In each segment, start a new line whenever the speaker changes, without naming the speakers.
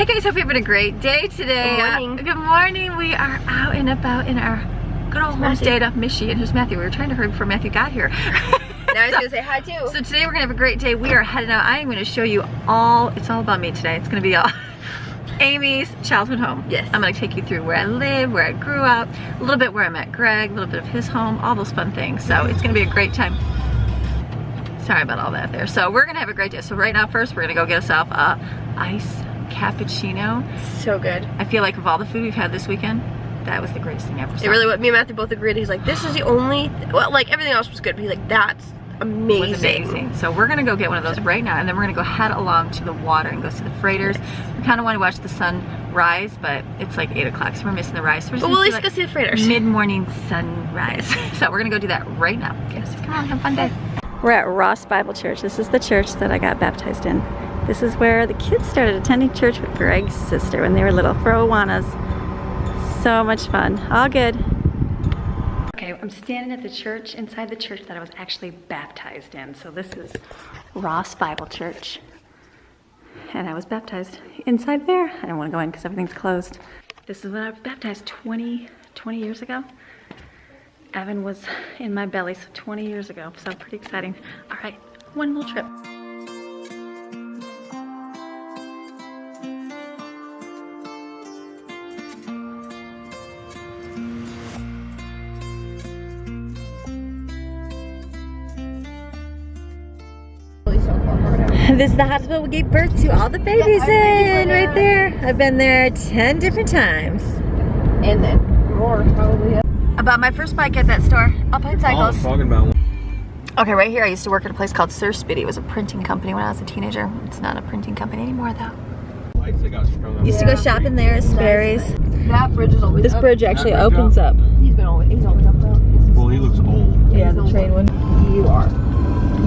Hey guys, hope you're having a great day today.
Good morning.
Good morning. We are out and about in our good old home state of Michigan. Here's Matthew. We were trying to hurry before Matthew got here.
Now he's gonna say hi too.
So today we're gonna have a great day. We are heading out. I am gonna show you all, it's all about me today. It's gonna be all Amy's childhood home.
Yes.
I'm gonna take you through where I live, where I grew up, a little bit where I met Greg, a little bit of his home, all those fun things. So it's gonna be a great time. Sorry about all that there. So we're gonna have a great day. So right now first we're gonna go get ourselves a ice cappuccino.
So good.
I feel like of all the food we've had this weekend, that was the greatest thing ever.
It really was. Me and Matthew both agreed. He's like, this is the only, well, like everything else was good, but he's like, that's amazing.
Was amazing. So we're gonna go get one of those right now, and then we're gonna go head along to the water and go see the freighters. Yes. We kind of want to watch the sun rise, but it's like 8 o'clock, so we're missing the rise. So
but we'll at least go see the freighters.
Mid-morning sunrise. So we're gonna go do that right now. Yes. Come on, have a fun day. We're at Ross Bible Church. This is the church that I got baptized in. This is where the kids started attending church with Greg's sister when they were little, for Awanas. So much fun, all good. Okay, I'm standing at the church, inside the church that I was actually baptized in. So this is Ross Bible Church. And I was baptized inside there. I don't want to go in because everything's closed. This is when I was baptized 20 years ago. Evan was in my belly, so 20 years ago, so pretty exciting. All right, one little trip. This is the hospital we gave birth to all the babies in, right there. I've been there 10 different times.
And then more, probably.
I bought my first bike at that store, Alpine Cycles.
Oh, talking about one.
Okay, right here I used to work at a place called Sir Spitty. It was a printing company when I was a teenager. It's not a printing company anymore though.
Lights that got strung up.
Used to go shopping there at Sperry's.
That bridge is always
This
up.
bridge actually
That bridge
opens up.
He's always up though.
Well, he looks old.
Yeah, the train one.
You are.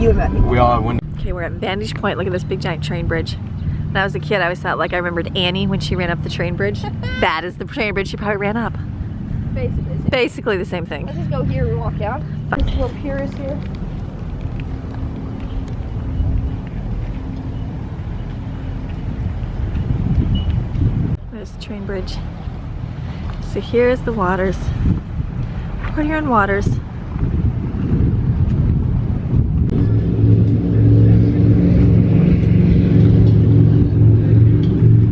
You and Matthew.
We all have windows.
Okay, we're at Vantage Point. Look at this big giant train bridge. When I was a kid, I always thought, like, I remembered Annie when she ran up the train bridge. That is the train bridge she probably ran up. Basically the same thing.
Let's just go here and walk out. This little pier is here.
There's the train bridge. So here's the waters. We're here in waters.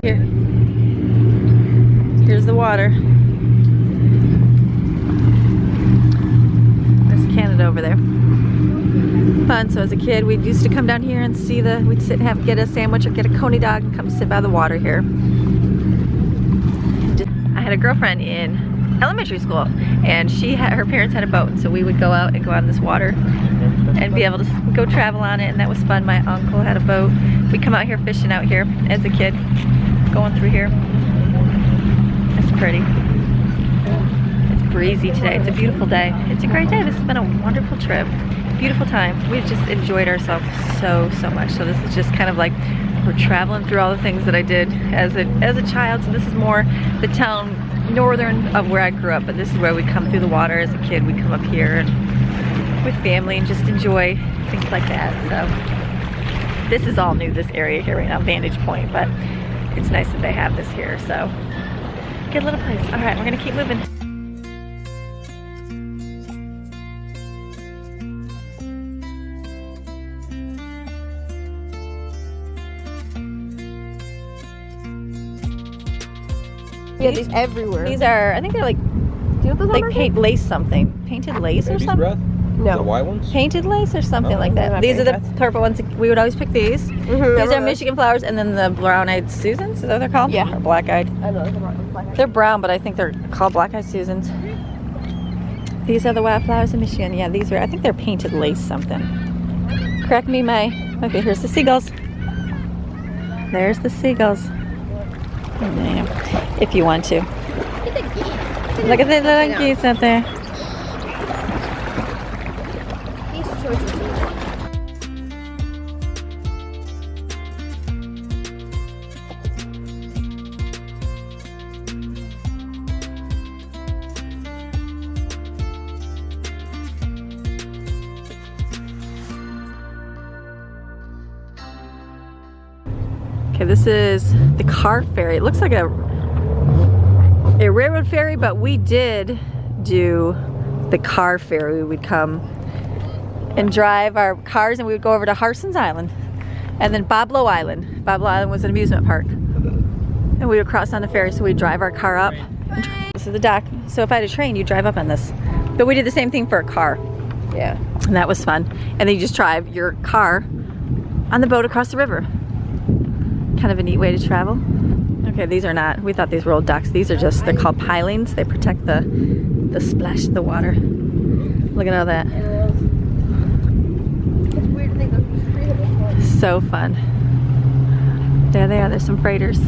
Here. Here's the water. There's Canada over there. Fun. So as a kid, we used to come down here and see we'd sit and get a sandwich or get a coney dog and come sit by the water here. I had a girlfriend in elementary school, and her parents had a boat, so we would go out and go on this water and be able to go travel on it, and that was fun. My uncle had a boat. We'd come out here fishing out here as a kid, going through here. It's pretty. It's breezy today. It's a beautiful day. It's a great day. This has been a wonderful trip. Beautiful time. We've just enjoyed ourselves so much. So this is just kind of like we're traveling through all the things that I did as a child. So this is more the town northern of where I grew up, but this is where we come through the water as a kid. We come up here and with family and just enjoy things like that. So this is all new, this area here right now, Vantage Point, but it's nice that they have this here. So good little place. All right, we're gonna keep moving.
Yeah, these everywhere.
These are, I think they're like,
Do you know what those
like
are?
paint lace something. Painted lace or
Baby's
something?
breath?
No.
The white ones?
Painted lace or something
Oh.
like that.
Not
These are the
painted.
purple ones. We would always pick these. These are
those.
Michigan flowers, and then the brown-eyed Susans. Is that what they're called?
Yeah.
Or black-eyed.
I know, they're
They're brown, but I think they're called black-eyed Susans. These are the wildflowers in Michigan. Yeah, these are, I think they're painted lace something. Correct me, May. Okay, here's the seagulls. There's the seagulls. Yeah, if you want to. Look at the little geese out there. Okay, this is the car ferry. It looks like a railroad ferry, but we did do the car ferry. We would come and drive our cars and we would go over to Harson's Island and then Boblo Island. Boblo Island was an amusement park. And we would cross on the ferry, so we'd drive our car up. This is the dock. So if I had a train, you drive up on this. But we did the same thing for a car.
Yeah.
And that was fun. And then you just drive your car on the boat across the river. Kind of a neat way to travel. Okay, these are not, we thought these were old ducks. These are just, they're called pilings. They protect the splash of the water. Look at all that.
It's weird to think those are
So fun. There they are, there's some freighters.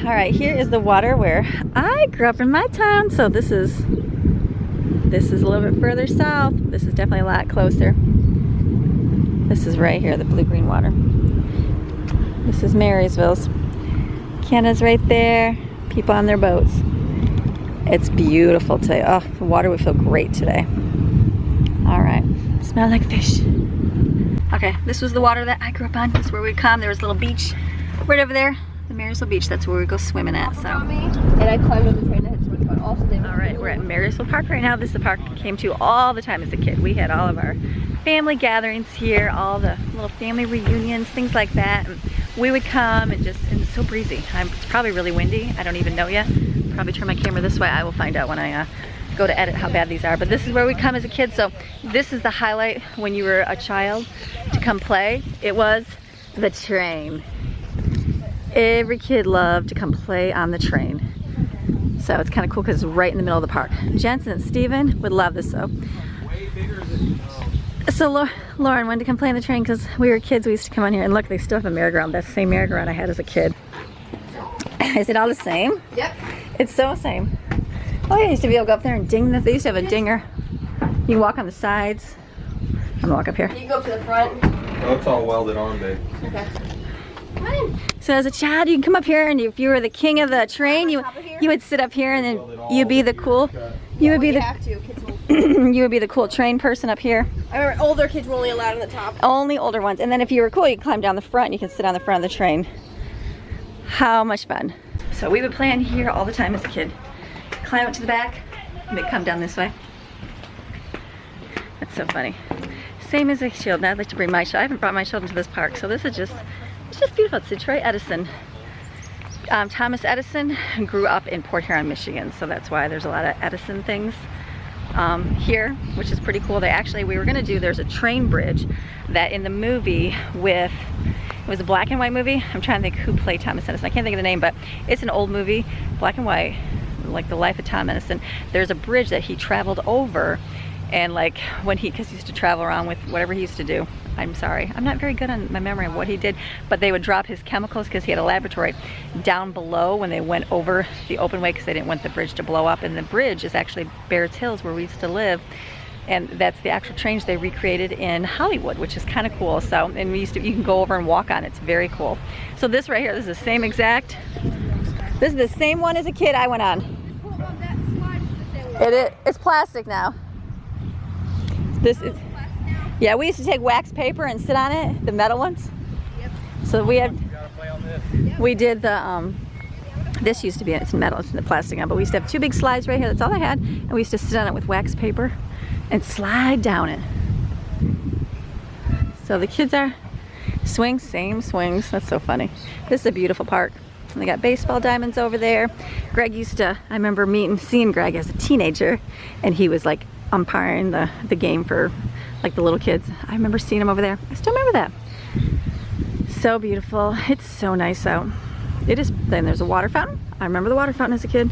All right, here is the water where I grew up in my town. So this is a little bit further south. This is definitely a lot closer. This is right here, the blue-green water. This is Marysville's. Kenna's right there. People on their boats. It's beautiful today. Oh, the water would feel great today. All right, smell like fish. Okay, this was the water that I grew up on. This is where we'd come. There was a little beach right over there. The Marysville Beach, that's where we go swimming at. So.
And I climbed on the train that had so much fun. Also,
all right, we're at Marysville Park right now. This is the park I came to all the time as a kid. We had all of our family gatherings here, all the little family reunions, things like that. And we would come and it's so breezy. It's probably really windy. I don't even know yet. Probably turn my camera this way. I will find out when I go to edit how bad these are. But this is where we come as a kid. So this is the highlight when you were a child to come play. It was the train. Every kid loved to come play on the train. So it's kind of cool because it's right in the middle of the park. Jensen and Steven would love this though. So Lauren wanted to come play on the train because we were kids. We used to come on here and look, they still have a merry-go-round. That's the same merry-go-round I had as a kid. Is it all the same?
Yep.
It's so same. Oh yeah, I used to be able to go up there and ding. They used to have a dinger. You can walk on the sides. I'm gonna walk up here.
You can go up to the front.
Oh, it's all welded on, babe.
Okay.
So as a child, you can come up here, and if you were the king of the train, you would sit up here, and then you'd be the cool. You would be the you would be the cool train person up here.
I remember older kids were only allowed on the top.
Only older ones, and then if you were cool, you could climb down the front. And you can sit on the front of the train. How much fun! So we would play in here all the time as a kid. Climb up to the back, and they'd come down this way. That's so funny. Same as a shield. Now I'd like to bring my child. I haven't brought my children to this park, so this is just. It's just beautiful. It's Detroit Edison. Thomas Edison grew up in Port Huron, Michigan, so that's why there's a lot of Edison things here, which is pretty cool. We were gonna do, there's a train bridge that in the movie it was a black and white movie. I'm trying to think who played Thomas Edison. I can't think of the name, but it's an old movie, black and white, like the life of Tom Edison. There's a bridge that he traveled over, and like because he used to travel around with whatever he used to do. I'm sorry, I'm not very good on my memory of what he did, but they would drop his chemicals because he had a laboratory down below when they went over the open way because they didn't want the bridge to blow up. And the bridge is actually Barrett's Hills where we used to live, and that's the actual trains they recreated in Hollywood, which is kind of cool. So, and you can go over and walk on it. It's very cool. So this right here, this is the same exact. This is the same one as a kid I went on. It's plastic now. This is. Yeah, we used to take wax paper and sit on it, the metal ones. Yep. So we did the This used to be, it's metal, it's in the plastic now, but we used to have 2 big slides right here. That's all I had. And we used to sit on it with wax paper and slide down it. So the kids are swings, same swings. That's so funny. This is a beautiful park. And they got baseball diamonds over there. Greg used to, I remember seeing Greg as a teenager, and he was like umpiring the game for like the little kids. I remember seeing him over there. I still remember that. So beautiful. It's so nice out. It is. Then there's a water fountain. I remember the water fountain as a kid.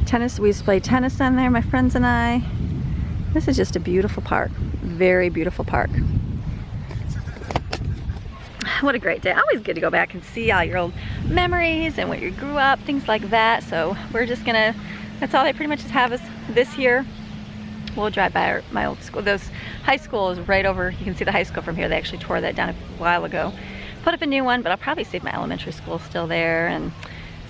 Tennis, we used to play tennis on there, my friends and I. This is just a beautiful park. Very beautiful park. What a great day. Always good to go back and see all your old memories and where you grew up, things like that. So we're just gonna, that's all they pretty much just have us this year. We'll drive by my old school. Those high school is right over, you can see the high school from here. They actually tore that down a while ago. Put up a new one, but I'll probably see if my elementary school is still there. And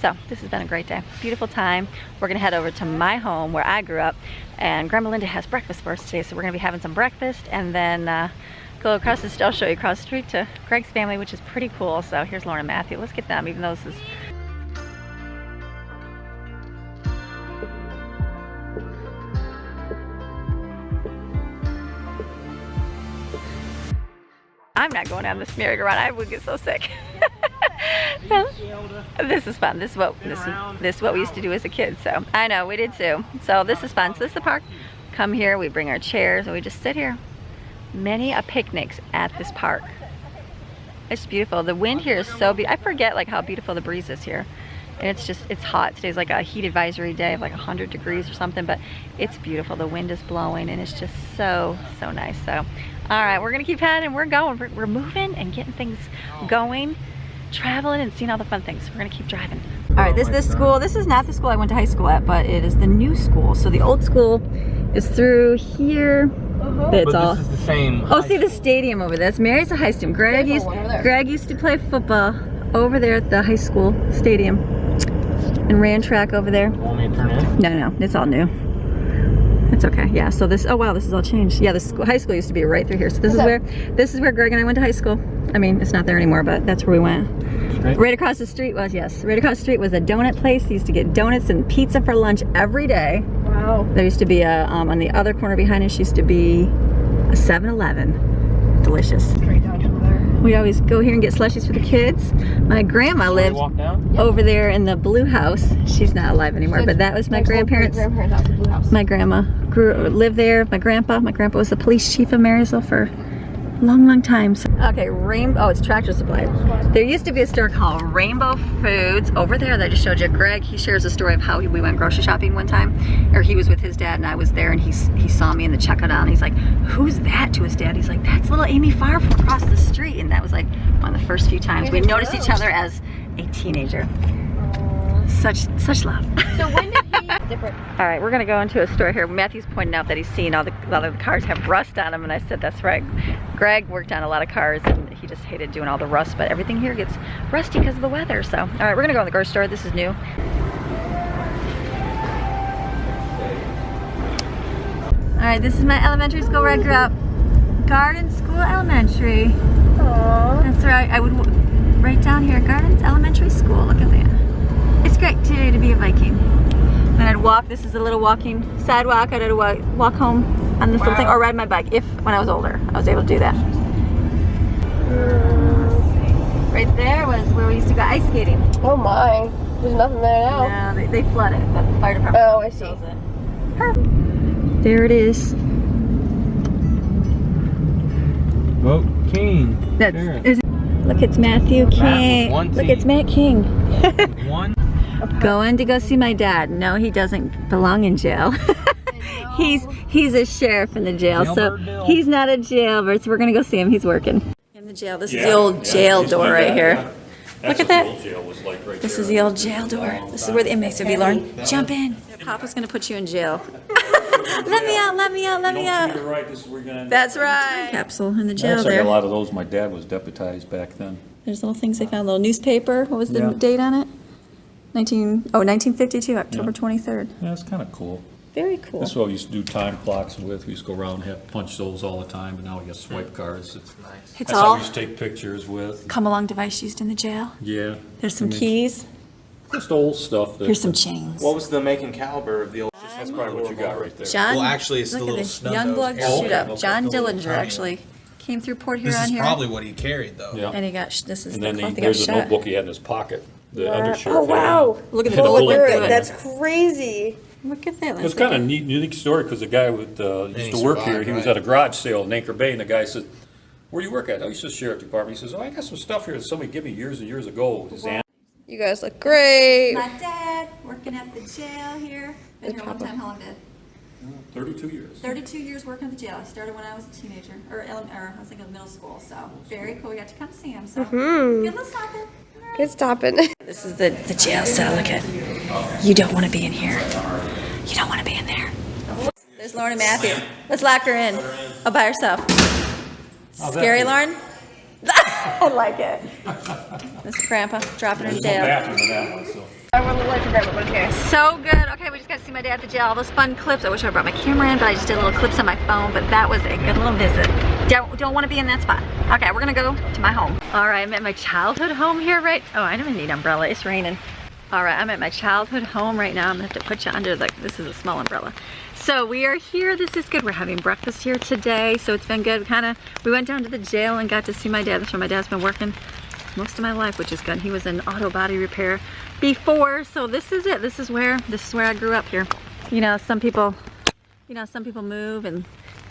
so this has been a great day. Beautiful time. We're gonna head over to my home where I grew up, and Grandma Linda has breakfast for us today. So we're gonna be having some breakfast and then go across the street. I'll show you across the street to Greg's family, which is pretty cool. So here's Lauren and Matthew. Let's get them, even though this is I'm not going down this merry-go-round. I would get so sick. No. This is fun. This is what we used to do as a kid. So I know we did too. So this is fun. So this is the park. Come here. We bring our chairs and we just sit here. Many a picnics at this park. It's beautiful. The wind here is so beautiful. I forget like how beautiful the breeze is here. And it's hot. Today's like a heat advisory day of like 100 degrees or something, but it's beautiful. The wind is blowing and it's just so nice. So, all right, we're gonna keep heading. We're going. We're moving and getting things going, traveling and seeing all the fun things. We're gonna keep driving. All right, this school. This is not the school I went to high school at, but it is the new school. So the old school is through here. It's all. This is the same. Oh, see the stadium over there. That's Mary's high school. Greg used to play football over there at the high school stadium and ran track over there. Want me to turn in? No, it's all new. It's okay. Yeah. So this. Oh wow, this is all changed. Yeah, the high school used to be right through here. So this is where Greg and I went to high school. I mean, it's not there anymore, but that's where we went. Right across the street was Right across the street was a donut place. They used to get donuts and pizza for lunch every day. Wow. There used to be a on the other corner behind us used to be a 7-Eleven. Delicious. Straight down from there. We always go here and get slushies for the kids. My grandma lived over there in the blue house. She's not alive anymore, but that was my grandparents. My grandma lived there. My grandpa was the police chief of Marysville for long time. So, okay, oh, it's Tractor Supply. There used to be a store called Rainbow Foods over there that I just showed you. Greg, he shares a story of how we went grocery shopping one time, or he was with his dad and I was there, and he saw me in the checkout aisle and he's like, who's that, to his dad? He's like, that's little Amy Farr from across the street. And that was like one of the first few times we noticed each other as a teenager. Such love. So when did he different? All right, we're gonna go into a store here. Matthew's pointing out that he's seen a lot of the cars have rust on them, and I said that's right. Greg worked on a lot of cars and he just hated doing all the rust, but everything here gets rusty because of the weather. So, all right, we're gonna go in the grocery store. This is new. All right, this is my elementary school where I grew up. Garden School Elementary. Aww. That's right. I would right down here, Gardens Elementary School. Look at that. It's great today to be a Viking. And I'd walk. This is a little walking sidewalk. I'd walk home on this little thing, or ride my bike. When I was older, I was able to do that. Right there was where we used to go ice skating.
Oh my! There's nothing there now.
No, they flooded it. The fire department.
Oh, I see.
There it is.
Vote King.
Look, it's Matthew King. Look, it's Matt King.
One.
Going to go see my dad. No, he doesn't belong in jail. He's a sheriff in the jail, so he's not a jailbird. So we're gonna go see him. He's working in the jail. This is the old jail door right here. Look at that. This is the old jail door. This is where the inmates would be. Lauren, jump in. Papa's gonna put you in jail. Let me out. Let me out. Let me out. That's right. Capsule in the jail there.
A lot of those. My dad was deputized back then.
There's little things they found. Little newspaper. What was the date on it? 1952, October 23rd.
Yeah, it's kind of cool.
Very cool.
That's what we used to do time clocks with. We used to go around and have punch those all the time, but now we got swipe cards. It's nice. That's how we used to take pictures with.
Come along device used in the jail.
Yeah.
There's some keys.
Just old stuff.
Here's some chains.
What was the make and caliber of the old?
That's probably what you got right there.
John,
Well, actually, it's the
look
little
at this.
snub
Young
nose
blood
arrow.
shoot up.
Okay.
John
The little
Dillinger
tiny
actually came through Port
This
Huron
is
here.
probably what he carried, though.
Yeah.
And he got, this is
And
the
then
cloth he got
there's a
shot.
notebook he had in his pocket. The undersheriff.
Oh wow!
Look at the
had a
bullet
bullet
went
Through
through
it.
it.
That's crazy.
Look at that.
It was kind of a neat, unique story because the guy used
he
to work here.
survived,
He was
right?
at a garage sale in Anchor Bay, and the guy said, "Where do you work at?" "Oh, he's just sheriff department." He says, "Oh, I got some stuff here that somebody gave me years and years ago." His aunt.
You guys look great.
My dad working at the jail here. Been here a long time. How long did?
32 years.
32 years working at the jail. I started when I was a teenager, or I was thinking of middle school. So very cool. We got to come see him. So good luck stopping.
Good stopping.
This is the jail cell. Look at. You don't want to be in here. You don't want to be in there. There's Lauren and Matthew. Let's lock her in. Oh, by herself. Scary, Lauren? I like it. This is Grandpa dropping her in
There's no
jail.
bathroom in that one, so.
So good. Okay, we just got to see my dad at the jail. All those fun clips. I wish I brought my camera in, but I just did little clips on my phone. But that was a good little visit. Don't want to be in that spot. Okay, we're gonna go to my home. All right, I'm at my childhood home here, right? Oh, I don't need an umbrella. It's raining. All right, I'm at my childhood home right now. I'm gonna have to put you under the. This is a small umbrella. So we are here. This is good. We're having breakfast here today, so it's been good. We went down to the jail and got to see my dad. That's where my dad's been working most of my life, which is good. He was in auto body repair before, so this is it. This is where I grew up here. You know, some people move and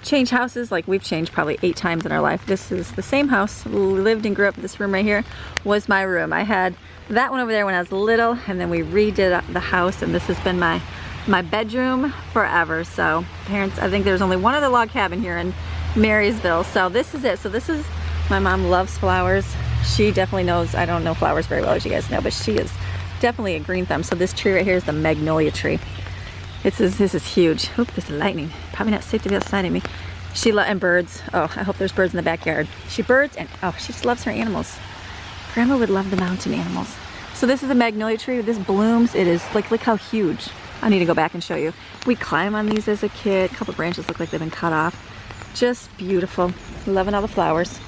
change houses. Like we've changed probably 8 times in our life. This is the same house. We lived and grew up. This room right here was my room. I had that one over there when I was little, and then we redid the house, and this has been my bedroom forever. So parents, I think there's only one other log cabin here in Marysville. So this is it. So this is, my mom loves flowers. She definitely knows, I don't know flowers very well, as you guys know, but she is definitely a green thumb. So this tree right here is the magnolia tree. This is huge. Oop, there's lightning. Probably not safe to be outside of me. And birds. Oh, I hope there's birds in the backyard. She just loves her animals. Grandma would love the mountain animals. So this is a magnolia tree. This blooms. It is, like, look how huge. I need to go back and show you. We climb on these as a kid. A couple branches look like they've been cut off. Just beautiful. Loving all the flowers.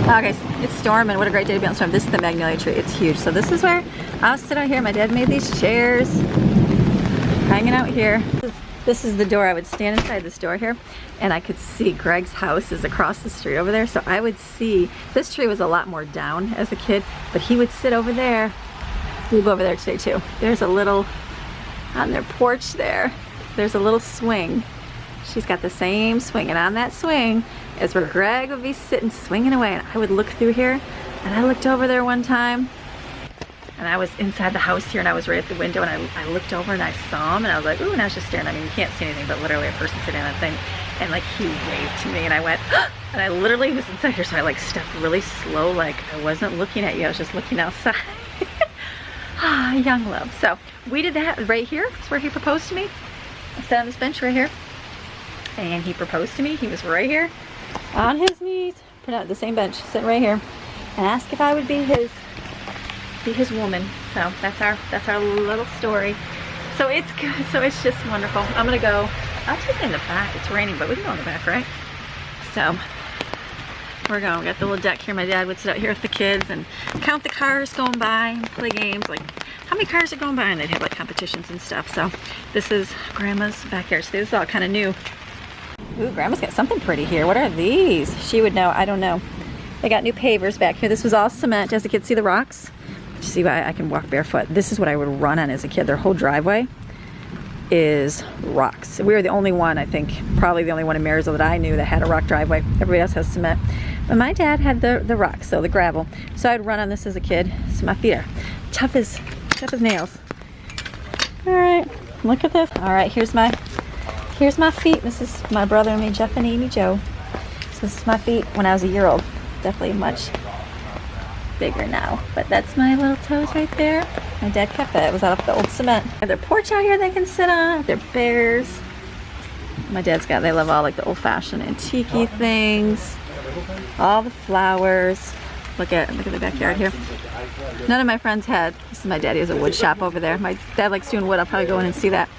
Okay, it's storming. What a great day to be on storm. This is the magnolia tree. It's huge. So this is where I'll sit out here. My dad made these chairs. Hanging out here. This is the door. I would stand inside this door here, and I could see Greg's house is across the street over there. So I would see, this tree was a lot more down as a kid, but he would sit over there. We'll go over there today too. There's a little, on their porch there, there's a little swing. She's got the same swing, and on that swing is where Greg would be sitting swinging away, and I would look through here, and I looked over there one time, and I was inside the house here, and I was right at the window, and I looked over and I saw him, and I was like, ooh, and I was just staring. I mean, you can't see anything but literally a person sitting on a thing, and like he waved to me, and I went, and I literally was inside here, so I like stepped really slow, like I wasn't looking at you, I was just looking outside. Ah, young love. So we did that right here. It's where he proposed to me. I sat on this bench right here, and he proposed to me. He was right here on his knees, put out the same bench, sitting right here, and asked if I would be his woman. So that's our little story. So it's good. So it's just wonderful. I'm gonna go. I'll take it in the back. It's raining, but we can go in the back, right? So we're going. We got the little deck here. My dad would sit out here with the kids and count the cars going by and play games like how many cars are going by, and they'd have like competitions and stuff. So this is Grandma's backyard. So this is all kind of new. Ooh, Grandma's got something pretty here. What are these? She would know. I don't know. They got new pavers back here. This was all cement. Does the kids see the rocks? See why I can walk barefoot. This is what I would run on as a kid. Their whole driveway is rocks. We were the only one, I think, probably the only one in Marysville that I knew that had a rock driveway. Everybody else has cement. But my dad had the rocks, so the gravel. So I'd run on this as a kid. So my feet are tough as nails. All right, look at this. All right, here's my feet. This is my brother and me, Jeff and Amy Jo. So this is my feet when I was a year old. Definitely much bigger now, but that's my little toes right there. My dad kept that. It was out of the old cement. They have their porch out here they can sit on. Their bears. My dad's got, they love all like the old-fashioned antique-y things. All the flowers. Look at the backyard here. None of my friends had. This is my daddy has a wood shop over there. My dad likes doing wood. I'll probably go in and see that.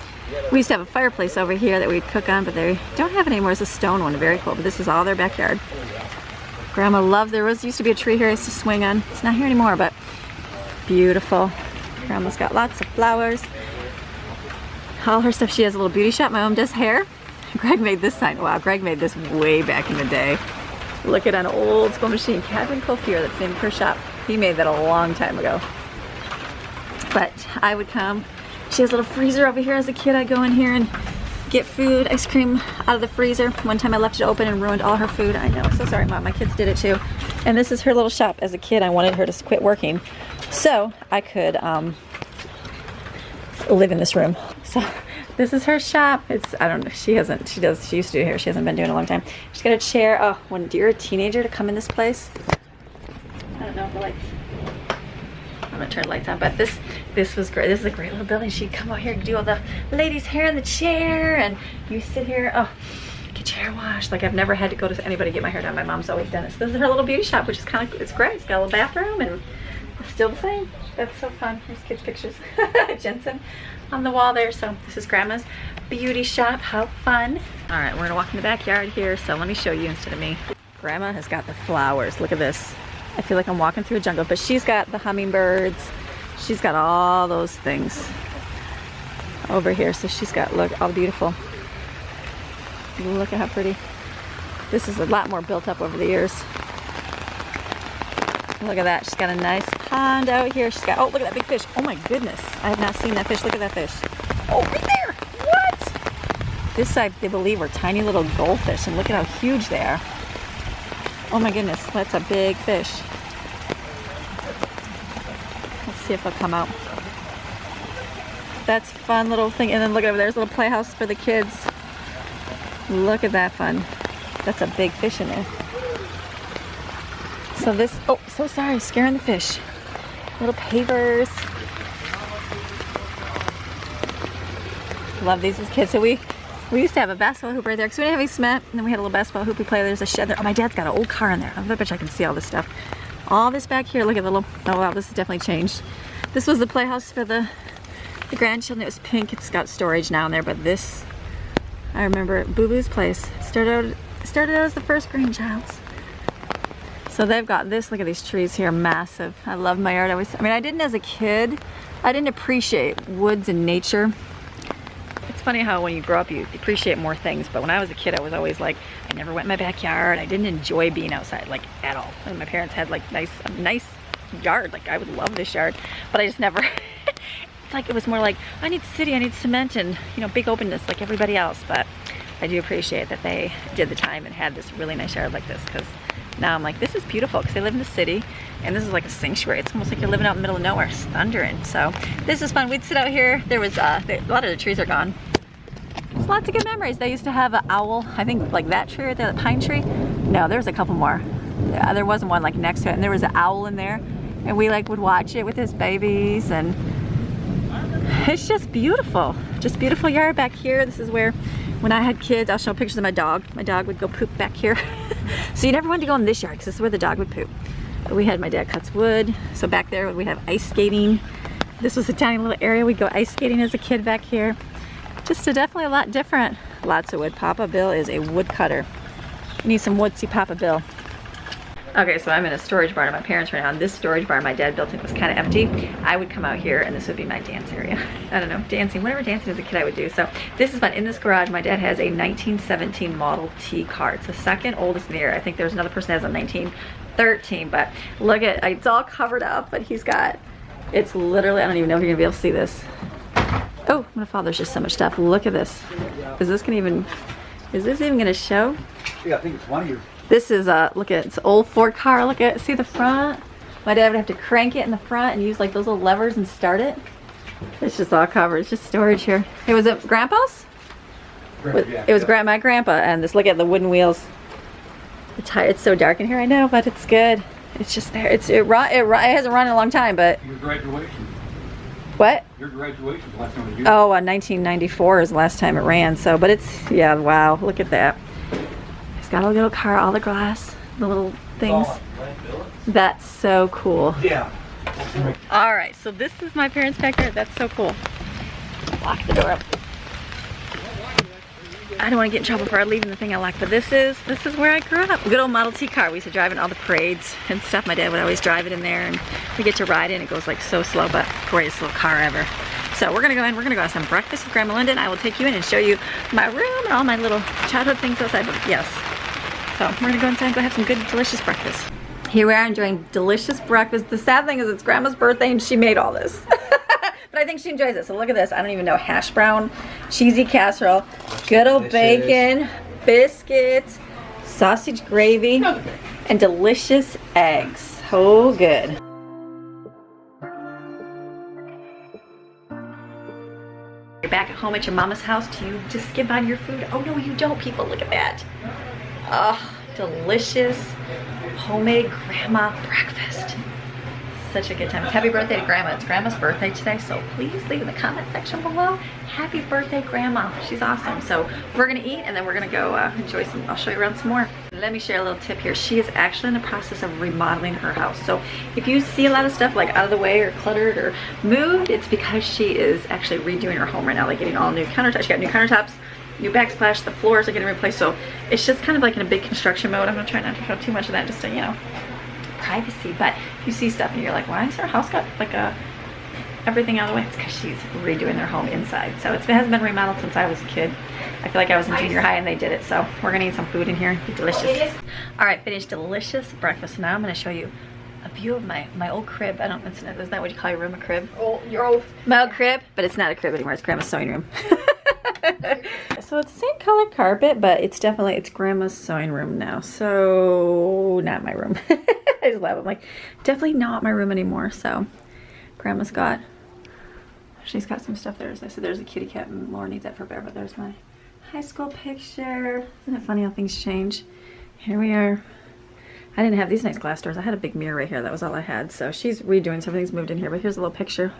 We used to have a fireplace over here that we'd cook on, but they don't have it anymore. It's a stone one, very cool. But this is all their backyard. Grandma loved, there used to be a tree here I used to swing on. It's not here anymore, but beautiful. Grandma's got lots of flowers. All her stuff. She has a little beauty shop. My mom does hair. Greg made this sign. Wow, Greg made this way back in the day. Look at an old school machine. Cabin Coiffure, that's the name of her shop. He made that a long time ago. But I would come. She has a little freezer over here. As a kid, I'd go in here and get food, ice cream out of the freezer. One time I left it open and ruined all her food. I know, so sorry Mom, my kids did it too. And this is her little shop. As a kid, I wanted her to quit working so I could live in this room. So this is her shop. It's, I don't know, she used to do hair. She hasn't been doing it in a long time. She's got a chair. Oh, when you're a teenager to come in this place, I don't know if the lights, I'm gonna turn the lights on, but this was great. This is a great little building. She'd come out here and do all the ladies' hair in the chair, and you sit here, oh, get your hair washed. Like, I've never had to go to anybody to get my hair done. My mom's always done it. So this is her little beauty shop, which is kind of, it's great. It's got a little bathroom, and it's still the same. That's so fun. Here's kids' pictures. Jensen on the wall there. So this is Grandma's beauty shop. How fun. All right, we're gonna walk in the backyard here, so let me show you instead of me. Grandma has got the flowers. Look at this. I feel like I'm walking through a jungle, but she's got the hummingbirds. She's got all those things over here. So she's got, look, all beautiful. Look at how pretty. This is a lot more built up over the years. Look at that. She's got a nice pond out here. She's got, oh, look at that big fish. Oh my goodness. I have not seen that fish. Look at that fish. Oh, right there. What? This side, they believe, are tiny little goldfish, and look at how huge they are. Oh my goodness, that's a big fish. Let's see if they'll come out. That's a fun little thing. And then look over there's a little playhouse for the kids. Look at that fun. That's a big fish in there. So this, oh, so sorry, scaring the fish. Little pavers. Love these as kids. So we used to have a basketball hoop right there because we didn't have any cement, and then we had a little basketball hoop we play. There's a shed there. Oh, my dad's got an old car in there. I bet you I can see all this stuff. All this back here, look at the little, oh wow, this has definitely changed. This was the playhouse for the grandchildren. It was pink. It's got storage now in there, but this, I remember Boo Boo's place. It started out as the first grandchild's. So they've got this, look at these trees here, massive. I love my yard. I mean, I didn't as a kid, I didn't appreciate woods and nature. It's funny how when you grow up you appreciate more things, but when I was a kid I was always like, I never went in my backyard. I didn't enjoy being outside like at all. And my parents had like a nice yard, like I would love this yard, but I just never, it's like it was more like, I need city, I need cement and, you know, big openness like everybody else. But I do appreciate that they did the time and had this really nice yard like this, because now I'm like, this is beautiful, because they live in the city and this is like a sanctuary. It's almost like you're living out in the middle of nowhere. It's thundering. So this is fun. We'd sit out here. There was a lot of the trees are gone. There's lots of good memories. They used to have an owl, I think like that tree right there, the pine tree. No, there's a couple more. Yeah, there wasn't one like next to it, and there was an owl in there, and we like would watch it with his babies, and it's just beautiful. Just beautiful yard back here. This is where, when I had kids, I'll show pictures of my dog. My dog would go poop back here. So you never wanted to go in this yard because this is where the dog would poop. But we had, my dad cuts wood. So back there we'd have ice skating. This was a tiny little area. We'd go ice skating as a kid back here. Just definitely a lot different. Lots of wood. Papa Bill is a wood cutter. You need some wood, see Papa Bill. Okay, so I'm in a storage barn at my parents right now, and this storage barn my dad built, it was kind of empty. I would come out here and this would be my dance area. I don't know, dancing, whatever dancing as a kid I would do. So this is fun. In this garage, my dad has a 1917 Model T car. It's the second oldest in the year. I think there's another person that has a 1913, but look at, it's all covered up, but he's got, it's literally, I don't even know if you're gonna be able to see this. Oh, my father, there's just so much stuff. Look at this. Is this even gonna show?
Yeah, I think it's one of your.
This is look at, it's an old Ford car. Look at, see the front? My dad would have to crank it in the front and use like those little levers and start it. It's just all covered. It's just storage here. Hey, was it Grandpa's?
Yeah,
it was my grandpa, and this, look at the wooden wheels. It's so dark in here, I know, but it's good. It's just there. It hasn't run in a long time, but.
Your graduation.
What?
Your graduation was last time you.
Oh, 1994 is the last time it ran. So, but it's, yeah, wow, look at that. Got a little car, all the glass, the little things. That's so cool.
Yeah.
All right, so this is my parents' backyard. That's so cool. Lock the door up. I don't want to get in trouble for leaving the thing I like, but this is where I grew up. Good old Model T car. We used to drive in all the parades and stuff. My dad would always drive it in there, and we get to ride in. It goes like so slow, but greatest little car ever. So we're gonna go in, we're gonna go have some breakfast with Grandma Linda, and I will take you in and show you my room and all my little childhood things outside. But yes, so we're gonna go inside and go have some good, delicious breakfast. Here we are enjoying delicious breakfast. The sad thing is it's Grandma's birthday and she made all this. But I think she enjoys it. So look at this. I don't even know. Hash brown, cheesy casserole, good old bacon, biscuits, sausage gravy, and delicious eggs. So good. You're back at home at your mama's house. Do you just skip on your food? Oh no, you don't, people. Look at that. Oh, delicious homemade grandma breakfast. Such a good time. Happy birthday to Grandma. It's Grandma's birthday today, so please leave in the comment section below. Happy birthday, Grandma. She's awesome. So we're gonna eat and then we're gonna go enjoy some, I'll show you around some more. Let me share a little tip here. She is actually in the process of remodeling her house. So if you see a lot of stuff like out of the way or cluttered or moved, it's because she is actually redoing her home right now, like getting all new countertops. She got new countertops, new backsplash, the floors are getting replaced. So it's just kind of like in a big construction mode. I'm gonna try not to show too much of that, just to, you know, privacy. But you see stuff and you're like, why is her house got like everything out of the way? It's because she's redoing their home inside. So it hasn't been remodeled since I was a kid. I feel like I was in junior high and they did it. So we're gonna eat some food in here. Be delicious. All right, finished delicious breakfast. Now I'm gonna show you a view of my old crib. I don't, isn't that what you call your room, a crib?
Oh, your old.
My old crib, but it's not a crib anymore. It's Grandma's sewing room. So it's the same color carpet, but it's Grandma's sewing room now. So not my room. I just laugh. I'm like, definitely not my room anymore. So Grandma's she's got some stuff there. As I said, there's a kitty cat and Laura needs that for bear, but there's my high school picture. Isn't it funny how things change? Here we are. I didn't have these nice glass doors. I had a big mirror right here. That was all I had. So she's redoing, so everything's moved in here, but here's a little picture.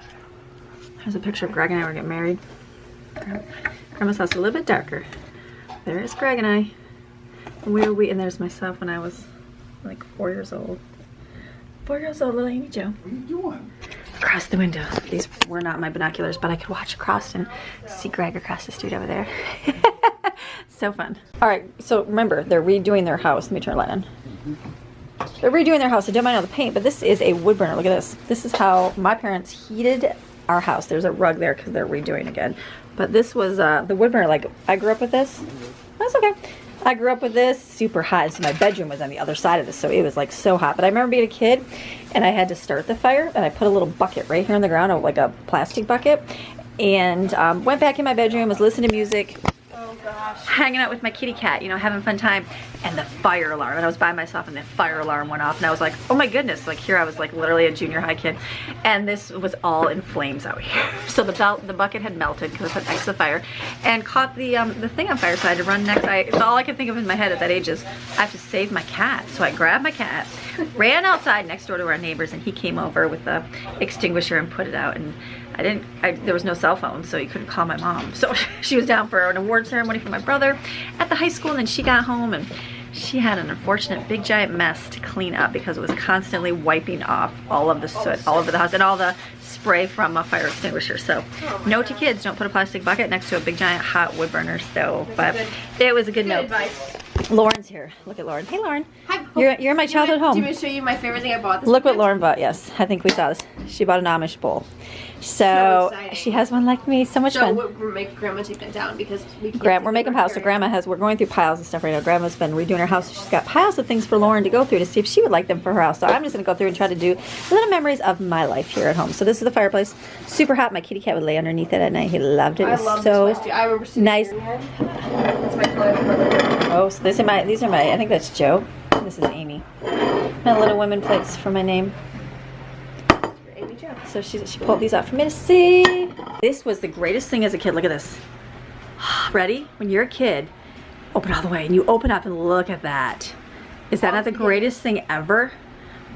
Here's a picture of Greg and I were getting married. Grandma's house is a little bit darker. There's Greg and I. And there's myself when I was like 4 years old. 4 years old, little Amy Joe.
What are you doing?
Across the window. These were not my binoculars, but I could watch across and see Greg across the street over there. So fun. All right, so remember, they're redoing their house. Let me turn the light on. They're redoing their house. I don't mind all the paint, but this is a wood burner. Look at this. This is how my parents heated our house. There's a rug there because they're redoing again. But this was the wood burner. Like, I grew up with this. That's okay. I grew up with this, super hot. So my bedroom was on the other side of this, so it was like so hot. But I remember being a kid and I had to start the fire, and I put a little bucket right here on the ground, like a plastic bucket, and went back in my bedroom, was listening to music, hanging out with my kitty cat, you know, having a fun time, and the fire alarm, and I was by myself and the fire alarm went off, and I was like, oh my goodness, like here I was like literally a junior high kid, and this was all in flames out here. So the bucket had melted because I put next to the fire and caught the thing on fire, so I had to run next. All I could think of in my head at that age is I have to save my cat. So I grabbed my cat, ran outside next door to our neighbors, and he came over with the extinguisher and put it out, and there was no cell phone, so you couldn't call my mom. So she was down for an award ceremony for my brother at the high school, and then she got home and she had an unfortunate big giant mess to clean up because it was constantly wiping off all of the soot all over the house and all the spray from a fire extinguisher. So note to kids, don't put a plastic bucket next to a big giant hot wood burner stove. But it was a good note.
Advice.
Lauren's here. Look at Lauren. Hey Lauren.
Hi.
You're in my childhood home.
Do you want me to show you my favorite thing I bought this
Look what
weekend?
Lauren bought. Yes, I think we saw this. She bought an Amish bowl. So
exciting.
she has one like me. So much fun.
We're making Grandma take that down because we can't.
We're making piles. So we're going through piles and stuff right now. Grandma's been redoing her house. So she's got piles of things for Lauren to go through to see if she would like them for her house. So I'm just going to go through and try to do little memories of my life here at home. So this is the fireplace. Super hot. My kitty cat would lay underneath it at night. He loved it. It was so
I remember seeing
nice.
That's my toilet.
Oh, so these are my, I think that's Joe. This is Amy. My little women plates for my name.
Amy Jo.
So she pulled these out for me to see. This was the greatest thing as a kid. Look at this. Ready? When you're a kid, open all the way, and you open up and look at that. Is that not the greatest thing ever?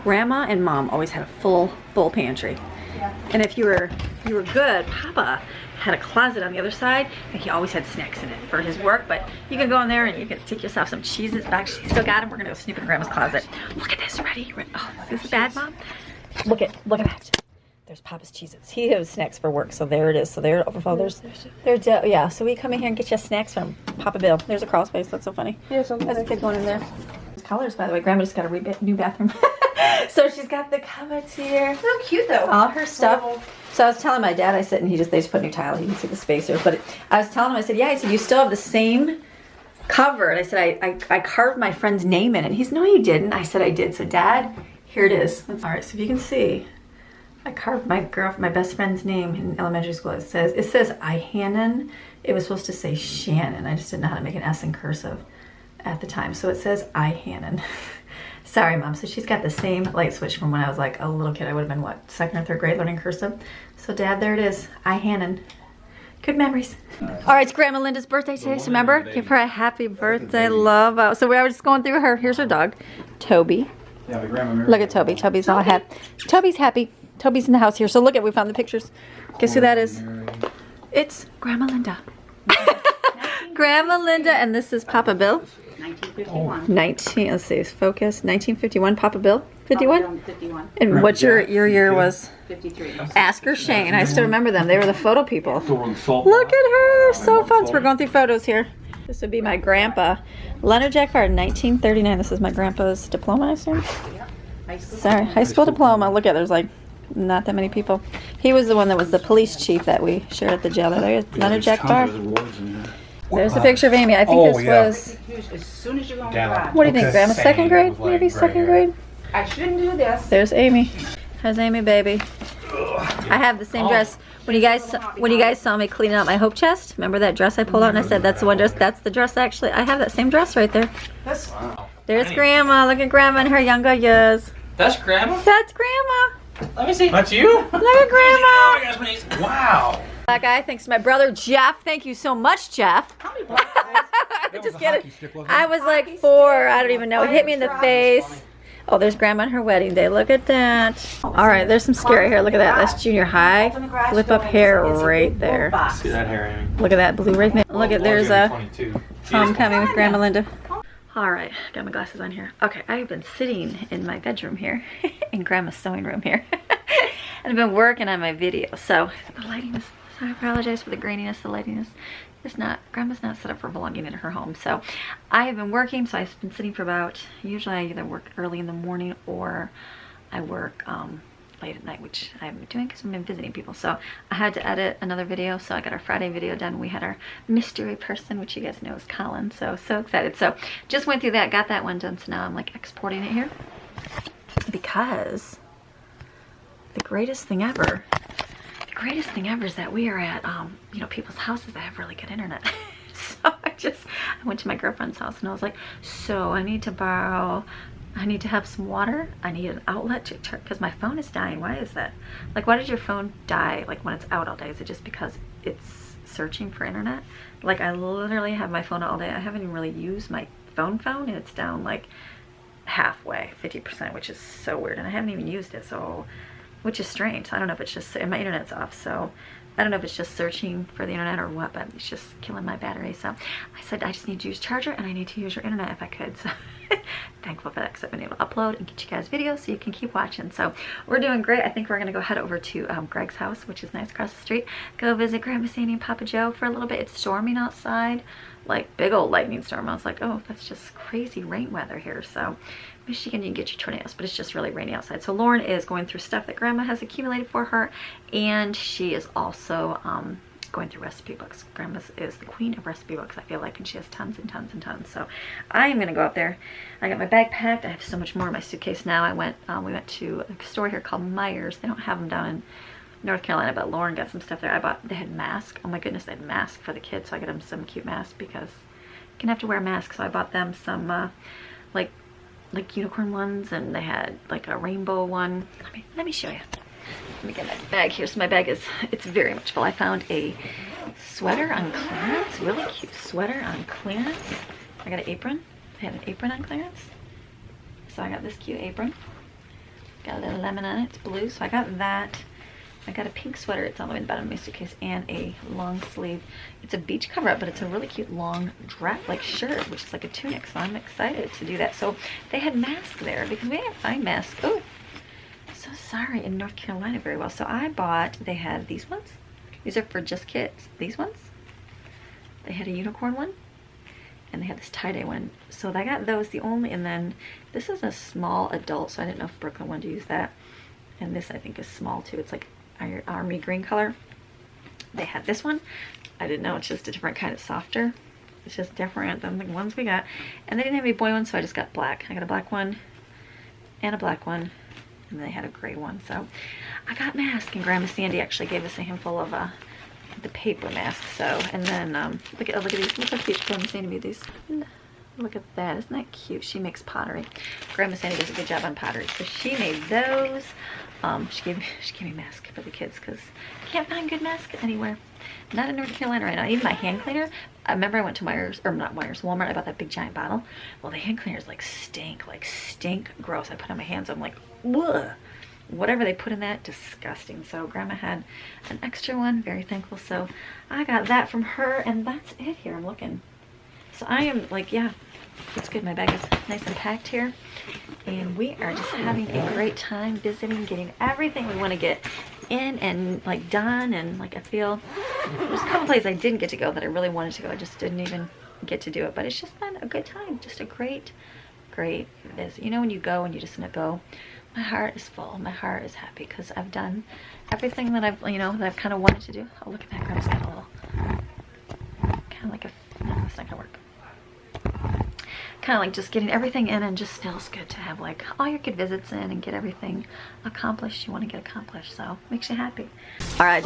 Grandma and Mom always had a full pantry.
Yeah.
And if you were good, Papa had a closet on the other side, and he always had snacks in it for his work. But you can go in there and you can take yourself some cheeses back. She still got them. We're gonna go snoop in Grandma's closet. Look at this. Ready? Oh, is this bad, Mom? Look at that. There's Papa's Cheez-Its. He has snacks for work, so there it is. So there, yeah. So we come in here and get you snacks from Papa Bill. There's a crawl space. That's so funny.
Yeah, something
There's a
like
kid going in there. Colors, by the way. Grandma just got a new bathroom. So she's got the cupboards here.
so cute though.
All her stuff. So I was telling my dad, I said, and they just put new tile. You can see the spacers. But I was telling him, I said, yeah. I said, you still have the same cover. And I said, I carved my friend's name in it. And he said, no, you didn't. I said, I did. So Dad, here it is. All right. So if you can see, I carved my best friend's name in elementary school. It says I Hannon. It was supposed to say Shannon. I just didn't know how to make an S in cursive at the time. So it says I Hannon. Sorry, Mom. So she's got the same light switch from when I was like a little kid. I would have been, what, 2nd or 3rd grade learning cursive. So Dad, there it is. I Hannon. Good memories. All right, it's Grandma Linda's birthday today. So remember, give her a happy birthday. Love. So we were just going through her. Here's her dog, Toby.
Yeah, my grandma Mary.
Look at Toby. Toby's all happy. Toby's happy. Toby's in the house here. So look at, we found the pictures. Guess who that is? It's Grandma Linda. Grandma Linda, and this is Papa Bill.
1951.
Let's see, focus. 1951, Papa Bill. 51?
Papa Bill, 51.
And what your year was?
53.
Asker Shane. I still remember them. They were the photo people.
Salt.
Look at her. So fun. So we're going through photos here. This would be my grandpa. Leonard Jack Farr, 1939. This is my grandpa's diploma, I assume.
High school.
Sorry, high school diploma. Look at, there's like not that many people. He was the one that was the police chief that we shared at the jail. There is Leonard Jack Farr. There's a picture of Amy. I think this was,
As soon as you go in the garage.
what do you think, Grandma? 2nd grade? Maybe 2nd grade?
I shouldn't do this.
There's Amy. How's Amy, baby? I have the same dress. When you guys saw me cleaning out my hope chest, remember that dress I pulled out and I said that's the one dress? That's the dress actually. I have that same dress right there. There's Grandma. Look at Grandma in her younger years.
That's Grandma?
That's Grandma.
Let me see. That's you?
Look at Grandma.
Wow.
That guy, thanks to my brother Jeff. Thank you so much, Jeff. Just kidding. I was like 4. I don't even know. It hit me in the face. Oh, there's Grandma on her wedding day. Look at that. All right, there's some scary hair. Look at that. That's junior high. Flip up hair right there.
See that hair, Amy?
Look at that blue right there. Look at, there's a
22.
homecoming with Grandma Linda. All right, got my glasses on here. Okay, I've been sitting in my bedroom here, in Grandma's sewing room here, and I've been working on my video. So the lighting is, I apologize for the graininess. The lighting is not, Grandma's not set up for belonging in her home. So I have been working, so I've been sitting for about, usually I either work early in the morning or I work late at night, which I haven't been doing because I've been visiting people. So I had to edit another video, so I got our Friday video done. We had our mystery person, which you guys know is Colin, so excited. So just went through that, got that one done, so now I'm like exporting it here because the greatest thing ever is that we are at you know, people's houses that have really good internet. So I went to my girlfriend's house and I was like, so I need to have some water. I need an outlet to turn, because my phone is dying. Why is that? Like, why does your phone die like when it's out all day? Is it just because it's searching for internet? Like, I literally have my phone all day. I haven't even really used my phone and it's down like halfway, 50%, which is so weird. And I haven't even used it, so, which is strange. I don't know if it's just, and my internet's off, so I don't know if it's just searching for the internet or what, but it's just killing my battery. So I said, I just need to use charger and I need to use your internet if I could. So thankful for that, because I've been able to upload and get you guys videos so you can keep watching. So we're doing great. I think we're going to go head over to Greg's house, which is nice across the street. Go visit Grandma Sandy and Papa Joe for a little bit. It's storming outside, like big old lightning storm. I was like, oh, that's just crazy rain weather here. So Michigan, you can get your tornadoes, but it's just really rainy outside. So Lauren is going through stuff that Grandma has accumulated for her, and she is also going through recipe books. Grandma is the queen of recipe books, I feel like, and she has tons and tons and tons. So I am gonna go out there. I got my bag packed. I have so much more in my suitcase now. We went to a store here called Myers. They don't have them down in North Carolina, but Lauren got some stuff there. They had masks. Oh my goodness, they had masks for the kids, so I got them some cute masks because you can have to wear masks. So I bought them some like unicorn ones, and they had like a rainbow one. Let me show you. Let me get my bag here. So my bag it's very much full. I found a sweater on clearance, really cute sweater on clearance. I got an apron. They had an apron on clearance, so I got this cute apron. Got a little lemon on it. It's blue, so I got that. I got a pink sweater. It's all the way in the bottom of my suitcase, and a long sleeve. It's a beach cover up, but it's a really cute long dress, like shirt, which is like a tunic. So I'm excited to do that. So they had masks there because we didn't find masks. Oh, so Sorry, in North Carolina very well. So I bought, they had these ones. These are for just kids. These ones. They had a unicorn one. And they had this tie-dye one. So I got those, the only, and then this is a small adult, so I didn't know if Brooklyn wanted to use that. And this I think is small too. It's like army green color. They had this one. I didn't know, it's just a different kind of softer. It's just different than the ones we got. And they didn't have any boy ones, so I just got black. I got a black one and a black one. And they had a gray one. So I got masks, and Grandma Sandy actually gave us a handful of the paper masks. So, and then look at these. Look how cute Grandma Sandy made these. Look at that. Isn't that cute? She makes pottery. Grandma Sandy does a good job on pottery. So she made those. She gave me a mask for the kids because I can't find good masks anywhere. Not in North Carolina right now. Even my hand cleaner. I remember I went to Walmart. I bought that big giant bottle. Well, the hand cleaners like stink gross. I put on my hands. I'm like, ugh. Whatever they put in that, disgusting. So Grandma had an extra one. Very thankful. So I got that from her, and that's it here. I'm looking. So I am like, yeah, it's good. My bag is nice and packed here. And we are just having a great time visiting, getting everything we want to get in and like done. And like I feel there's a couple places I didn't get to go that I really wanted to go. I just didn't even get to do it. But it's just been a good time. Just a great visit. You know, when you go and you just go, my heart is full. My heart is happy because I've done everything that I've kind of wanted to do. Oh, look at that. Grandma's got a little kind of like no, that's not gonna work. Kind of like just getting everything in, and just feels good to have like all your good visits in and get everything accomplished you want to get accomplished. So makes you happy. All right,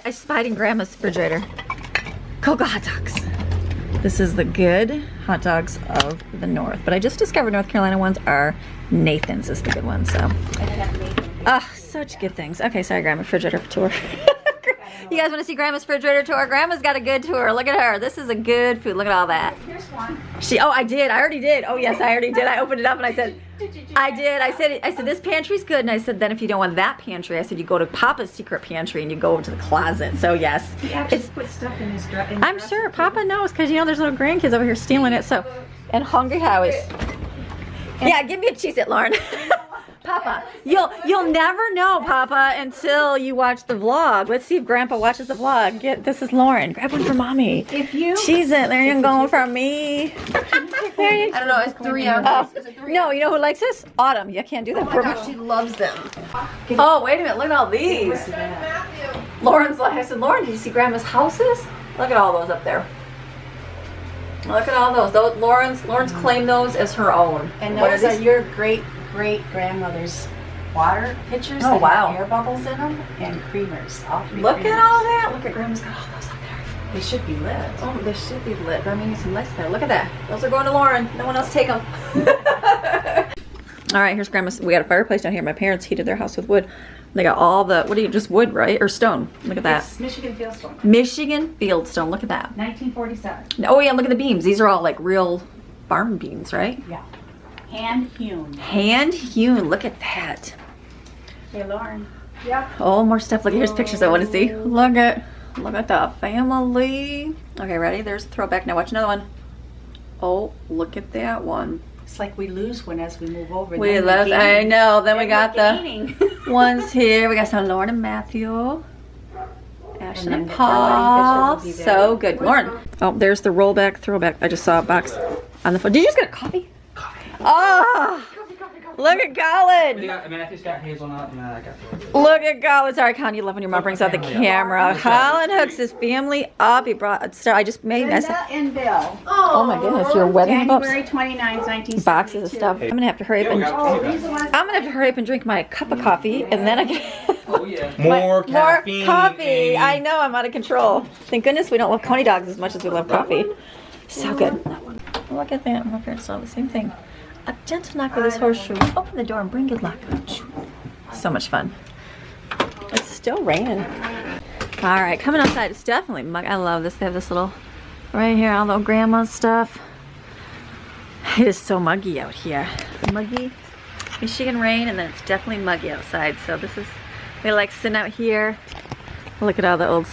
I spied in Grandma's refrigerator. Cocoa hot dogs. This is the good hot dogs of the North, but I just discovered North Carolina ones are Nathan's is the good one. So, such good things. Okay, sorry, Grandma, refrigerator tour. You guys want to see Grandma's refrigerator tour? Grandma's got a good tour. Look at her. This is a good food. Look at all that.
Here's one.
I already did. Oh yes, I already did. I opened it up and I said, I said this pantry's good. And I said, then if you don't want that pantry, I said, you go to Papa's secret pantry and you go over to the closet. So yes.
He actually put stuff in his dress.
I'm sure Papa knows because you know there's little grandkids over here stealing it. So, and Hungry Howies. Yeah, give me a Cheez-It, Lauren. Papa, you'll never know, Papa, until you watch the vlog. Let's see if Grandpa watches the vlog. This is Lauren. Grab one for Mommy. Cheez-It, there you go from me. There you go.
I don't know, it's 3 ounces. Is it 3
No, you know who likes this? Autumn. You can't do that for me.
She loves them.
Oh, wait a minute. Look at all these. Lauren's like, I said, Lauren, did you see Grandma's houses? Look at all those up there. Look at all those. Lauren's claimed those as her own.
And
What
those
are
are
these?
your great-great-grandmother's water pitchers
Oh,
that
wow.
have air bubbles in them and creamers. All 3
Look
creamers.
at all that. Look at Grandma's got all those up there.
They should be lit.
Oh, they should be lit. But I mean, some lights there. Look at that. Those are going to Lauren. No one else take them. All right, here's Grandma's. We got a fireplace down here. My parents heated their house with wood. They got all the, just wood, right? Or stone. Look at that.
It's Michigan Fieldstone.
Michigan Fieldstone. Look at that.
1947.
Oh, yeah, look at the beams. These are all like real barn beams, right?
Yeah. Hand hewn.
Hand hewn. Look at that.
Hey, Lauren. Yeah.
Oh, more stuff. Look, here's pictures I want to see. Look at the family. Okay, ready? There's a throwback. Now watch another one. Oh, look at that one.
It's like we lose one as we move over.
We
then
left.
gain.
I know. Then we got the
gaining.
ones here. We got some Lauren and Matthew. Ashley
then
and
the
Paul.
wedding picture will be there.
So good. Lauren. Oh, there's the rollback throwback. I just saw a box on the phone. Did you just get a coffee? Oh, look at Colin.
Matthew's got hazelnut and I got
Look at Colin. Sorry, Colin, you love when your mom brings out the camera. Colin hooks his family up. He brought, I just made this.
Linda and Bill.
Oh my goodness, your wedding books.
January 29th, 1972.
Boxes of stuff. I'm gonna have to hurry up and
Oh, these are the ones.
I'm gonna have to hurry up and drink my cup of coffee, and then I can
Oh yeah.
More caffeine.
coffee. I know I'm out of control. Thank goodness we don't love coney dogs as much as we love coffee. So good. Look at that. My parents saw the same thing. A gentle knock with his horseshoe. Open the door and bring good luck. So much fun. It's still raining. All right, coming outside. It's definitely muggy. I love this. They have this little right here, all the grandma's stuff. It is so muggy out here. Muggy Michigan rain, and then it's definitely muggy outside. So this is, we like sitting out here. Look at all the old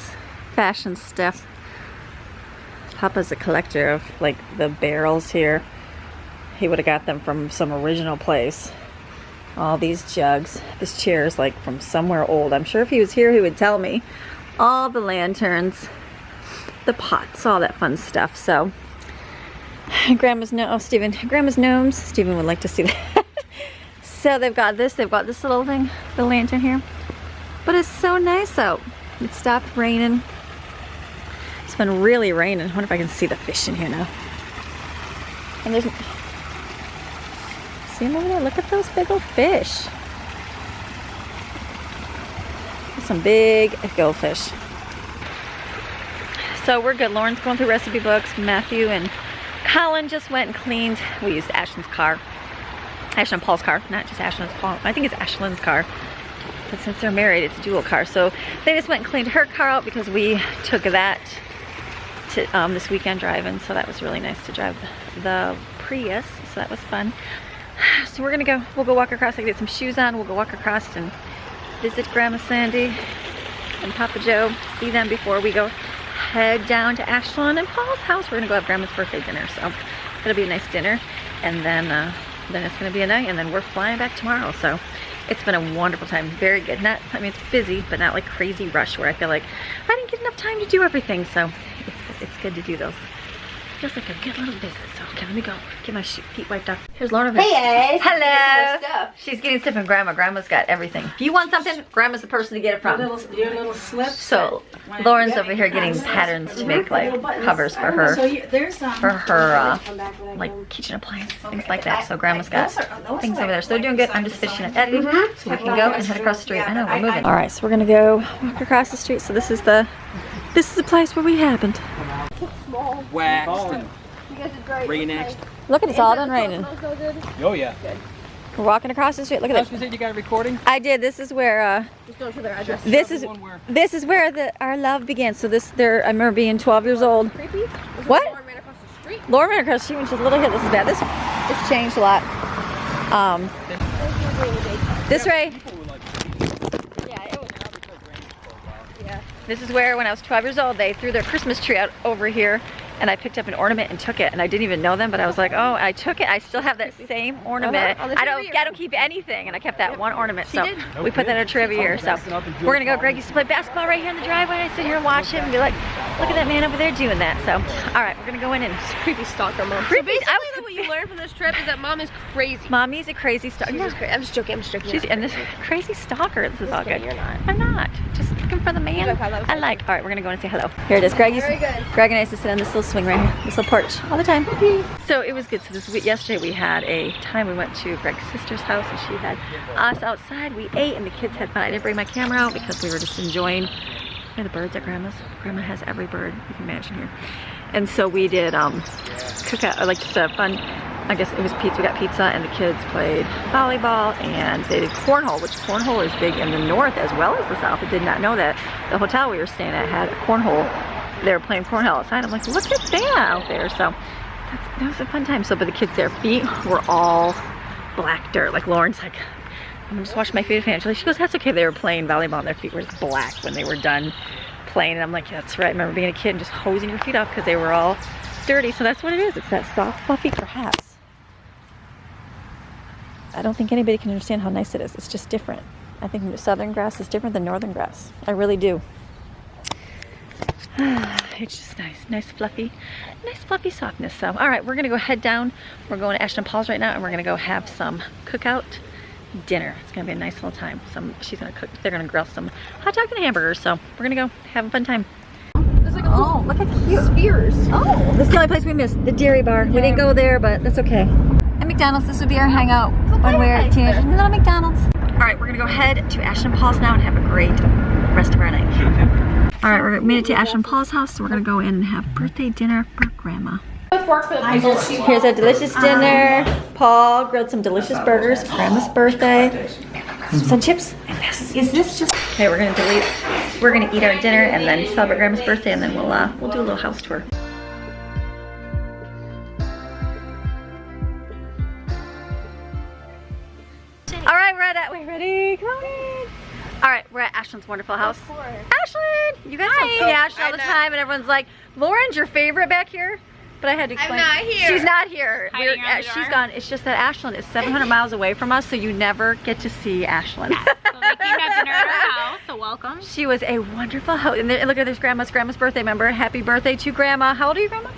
fashioned stuff. Papa's a collector of like the barrels here. He would have got them from some original place. All these jugs. This chair is like from somewhere old. I'm sure if he was here, he would tell me. All the lanterns, the pots, all that fun stuff. So, Grandma's gnomes. Stephen would like to see that. So they've got this little thing, the lantern here. But it's so nice out. It stopped raining. It's been really raining. I wonder if I can see the fish in here now. And there's, see them over there? Look at those big old fish. There's some big goldfish. So we're good. Lauren's going through recipe books. Matthew and Colin just went and cleaned. We used Ashlyn's car. Ashlyn and Paul's car, not just Ashlyn's Paul. I think it's Ashlyn's car. But since they're married, it's a dual car. So they just went and cleaned her car out because we took that to this weekend driving. So that was really nice to drive the Prius. So that was fun. So we're gonna go, we'll go walk across. I get some shoes on. We'll go walk across and visit Grandma Sandy and Papa Joe. See them before we go head down to Ashlyn and Paul's house. We're gonna go have Grandma's birthday dinner. So it'll be a nice dinner. And then it's gonna be a night, and then we're flying back tomorrow. So it's been a wonderful time. Very good. Not, I mean, it's busy, but not like crazy rush where I feel like I didn't get enough time to do everything. So it's good to do those. Just like a good little visit. So okay, let me go get my feet wiped off. Here's Lauren.
Hey,
hello.
Stuff.
She's getting stuff from Grandma. Grandma's got everything. If you want something, Grandma's the person to get it from.
Your little slips.
So Lauren's over here getting patterns to make like covers for her, like kitchen appliances, things like that. So Grandma's got things over there. So they're doing good. I'm just fishing at Eddie, so we can go and head across the street. I know we're moving. All right, so we're gonna go walk across the street. So this is the place where we happened.
Waxed and re-next.
Look at it's all done raining.
Oh yeah.
We're walking across the street. Look at
You
this.
said you got a recording?
I did. This is where
Just go to their address.
this is where our love began. So I remember being 12 years old.
Creepy.
What?
Lauren ran across the street.
Lauren ran across the street when she was a little kid. This is bad. This changed a lot. This way. This is where, when I was 12 years old, they threw their Christmas tree out over here, and I picked up an ornament and took it, and I didn't even know them, but I was like, oh, I took it. I still have that same ornament. I don't keep anything, and I kept that one ornament. So we put that in a tree every year. So we're gonna go. Greg used to play basketball right here in the driveway. I sit here and watch him and be like, look at that man over there doing that. So all right, we're gonna go in and
Creepy stalker mom.
Creepy.
So basically, what you learn from this trip is that mom is crazy.
Mommy's a crazy stalker.
She's just crazy. I'm just joking.
She's and this crazy stalker. This is all good.
You're not.
I'm not. Just looking for the man
hello.
I like. All right, we're gonna go in and say hello. Here it is. Greg and I used to sit on this little swing right here, this little porch all the time. So it was good. So yesterday we had a time. We went to Greg's sister's house, and she had us outside. We ate, and the kids had fun. I didn't bring my camera out because we were just enjoying the birds at Grandma's. Grandma has every bird you can imagine here. And so we did cookout, like just a fun, I guess it was pizza. We got pizza, and the kids played volleyball, and they did cornhole, which cornhole is big in the north as well as the south. I did not know that. The hotel we were staying at had a cornhole. They were playing cornhole outside. I'm like, look at that out there. So that was a fun time. So, but the kids, their feet were all black dirt. Like Lauren's like, I'm just washing my feet eventually. She goes, that's okay. They were playing volleyball and their feet were just black when they were done playing. And I'm like, yeah, that's right. I remember being a kid and just hosing your feet off because they were all dirty. So that's what it is. It's that soft, fluffy grass. I don't think anybody can understand how nice it is. It's just different. I think southern grass is different than northern grass. I really do. It's just nice fluffy softness. So all right, we're gonna go head down. We're going to Ashton Paul's right now, and we're gonna go have some cookout dinner. It's gonna be a nice little time. She's gonna cook. They're gonna grill some hot dogs and hamburgers. So we're gonna go have a fun time.
There's like a
Look at cute
spears.
Oh, this is the only place we missed, the dairy bar. We didn't go there, but that's okay. At McDonald's, this would be our hangout when we're teenagers. Little McDonald's. All right, we're gonna go head to Ashton Paul's now and have a great rest of our night. All right, we're made it to Ashton Paul's house, so we're gonna go in and have birthday dinner for Grandma. Here's a delicious dinner. Paul grilled some delicious burgers. Grandma's birthday. Some chips and this. Is this just? Okay, we're gonna eat our dinner and then celebrate Grandma's birthday, and then we'll do a little house tour. All right, we're ready. Come on in. All right, we're at Ashlyn's wonderful house. Ashlyn! You guys don't see Ashlyn all the time, and everyone's like, Lauren's your favorite back here? But I had to explain.
not here.
She's not here.
Hiding around the
She's
door.
gone. It's just that Ashland is 700 miles away from us, so you never get to see Ashland.
So they came to have dinner at our house, so welcome.
She was a wonderful host. And look at this Grandma's birthday. Remember? Happy birthday to Grandma. How old are you, Grandma?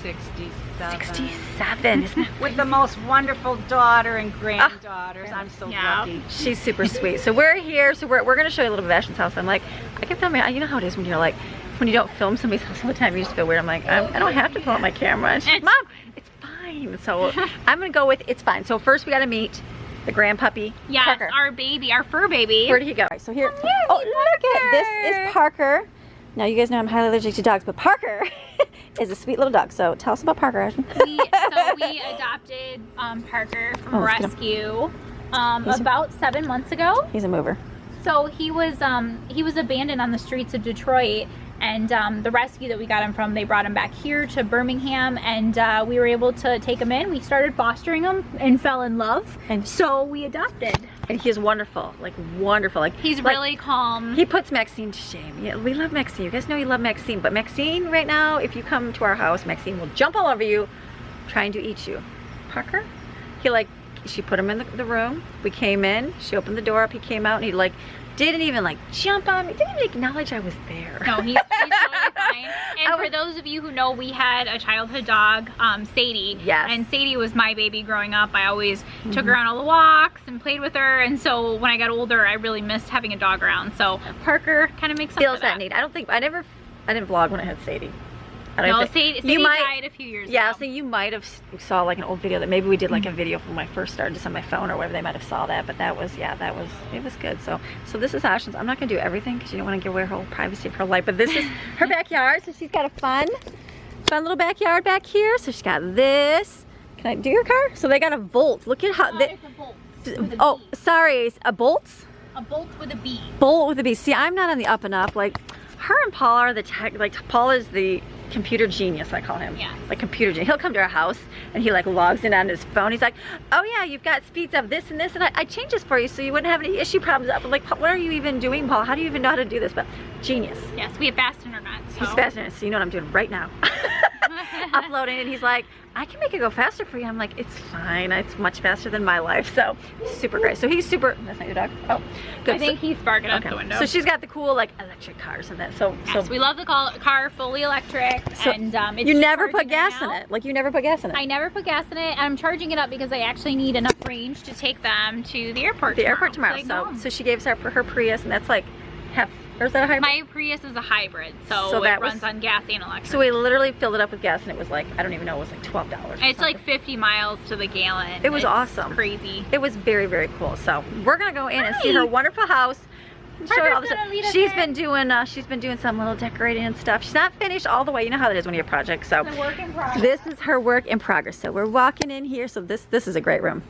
67.
67. Isn't that
With the most wonderful daughter and granddaughters. I'm so lucky.
She's super sweet. So we're here. So we're going to show you a little bit of Ashland's house. I'm like, I can film it. You know how it is when you're like, when you don't film somebody's house all the time, you just feel weird. I'm like, I don't have to pull out my camera. And she's like, Mom, it's fine. So I'm going to go with it's fine. So first we got to meet the grandpuppy,
Yes,
Parker.
our baby, our fur baby.
Where did he go? So here, oh look at this is Parker. Now you guys know I'm highly allergic to dogs, but Parker is a sweet little dog. So tell us about Parker, Ashton.
We adopted Parker from
Oh, let's get
rescue about 7 months ago.
He's a mover.
So he was abandoned on the streets of Detroit, and the rescue that we got him from, they brought him back here to Birmingham, and we were able to take him in. We started fostering him and fell in love,
And
so we adopted.
And he is wonderful, like wonderful. Like
He's really calm.
He puts Maxine to shame. Yeah, we love Maxine. You guys know you love Maxine, but Maxine right now, if you come to our house, Maxine will jump all over you, trying to eat you. Parker, she put him in the room. We came in. She opened the door up. He came out, and he didn't even jump on me. Didn't even acknowledge I was there.
No, he's totally fine. And for those of you who know, we had a childhood dog, Sadie.
Yes.
And Sadie was my baby growing up. I always took her on all the walks and played with her. And so when I got older, I really missed having a dog around. So Parker kind of makes up
Feels
for
that need. I didn't vlog when I had Sadie. I don't
No,
think-
Sadie died a few years
Yeah,
ago.
so you might have saw an old video that maybe we did a video from when I first started just on my phone or whatever. They might have saw that, but it was good. So this is Ashton's. I'm not gonna do everything because you don't want to give away her whole privacy of her life, but this is her backyard. So she's got a fun little backyard back here. So she's got this. Can I do your car? So they got a Volt. Look at how
It's a bolt. with a
oh,
B.
sorry, a Bolts?
A bolt with a B.
Bolt with a B. See, I'm not on the up and up. Her and Paul are the tech. Paul is the computer genius, I call him.
Yeah.
Computer genius. He'll come to our house and he logs in on his phone. He's like, oh yeah, you've got speeds of this and this, and I changed this for you so you wouldn't have any issue problems. I'm like, what are you even doing, Paul? How do you even know how to do this? But genius.
Yes, we have fast internet. So.
He's fast enough, so you know what I'm doing right now. Uploading, and he's like, I can make it go faster for you. I'm like, it's fine. It's much faster than my life. So super great. So he's super. That's not your dog. Oh, good.
I think he's barking out the window.
So she's got the cool electric cars and that.
Yes, we love the car, fully electric,
So
and it's
you never
charging
put gas
right
in
now.
it. You never put gas in it.
I never put gas in it, and I'm charging it up because I actually need enough range to take them to the airport.
The airport tomorrow.
So I go home.
So she gave us her Prius, and that's half. Or is that a hybrid?
My Prius is a hybrid, so
that
it runs on gas and electric.
So we literally filled it up with gas, and it was I don't even know, it was $12.
It's 50 miles to the gallon.
It was
It's
awesome.
Crazy.
It was very, very cool. So we're gonna go in and see her wonderful house. And show you all
Parker's
this
gonna lead us
She's
in.
been doing some little decorating and stuff. She's not finished all the way. You know how that is when you have projects. So
It's a work in progress.
this is her work in progress. So we're walking in here. So this is a great room.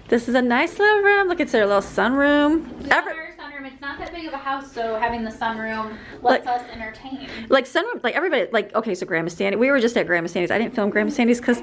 This is a nice little room. Look, it's our little sunroom.
Our sunroom. It's not that big of a house, so having the sunroom lets us entertain.
Sunroom, everybody, okay, so Grandma Sandy, we were just at Grandma Sandy's. I didn't film Grandma Sandy's because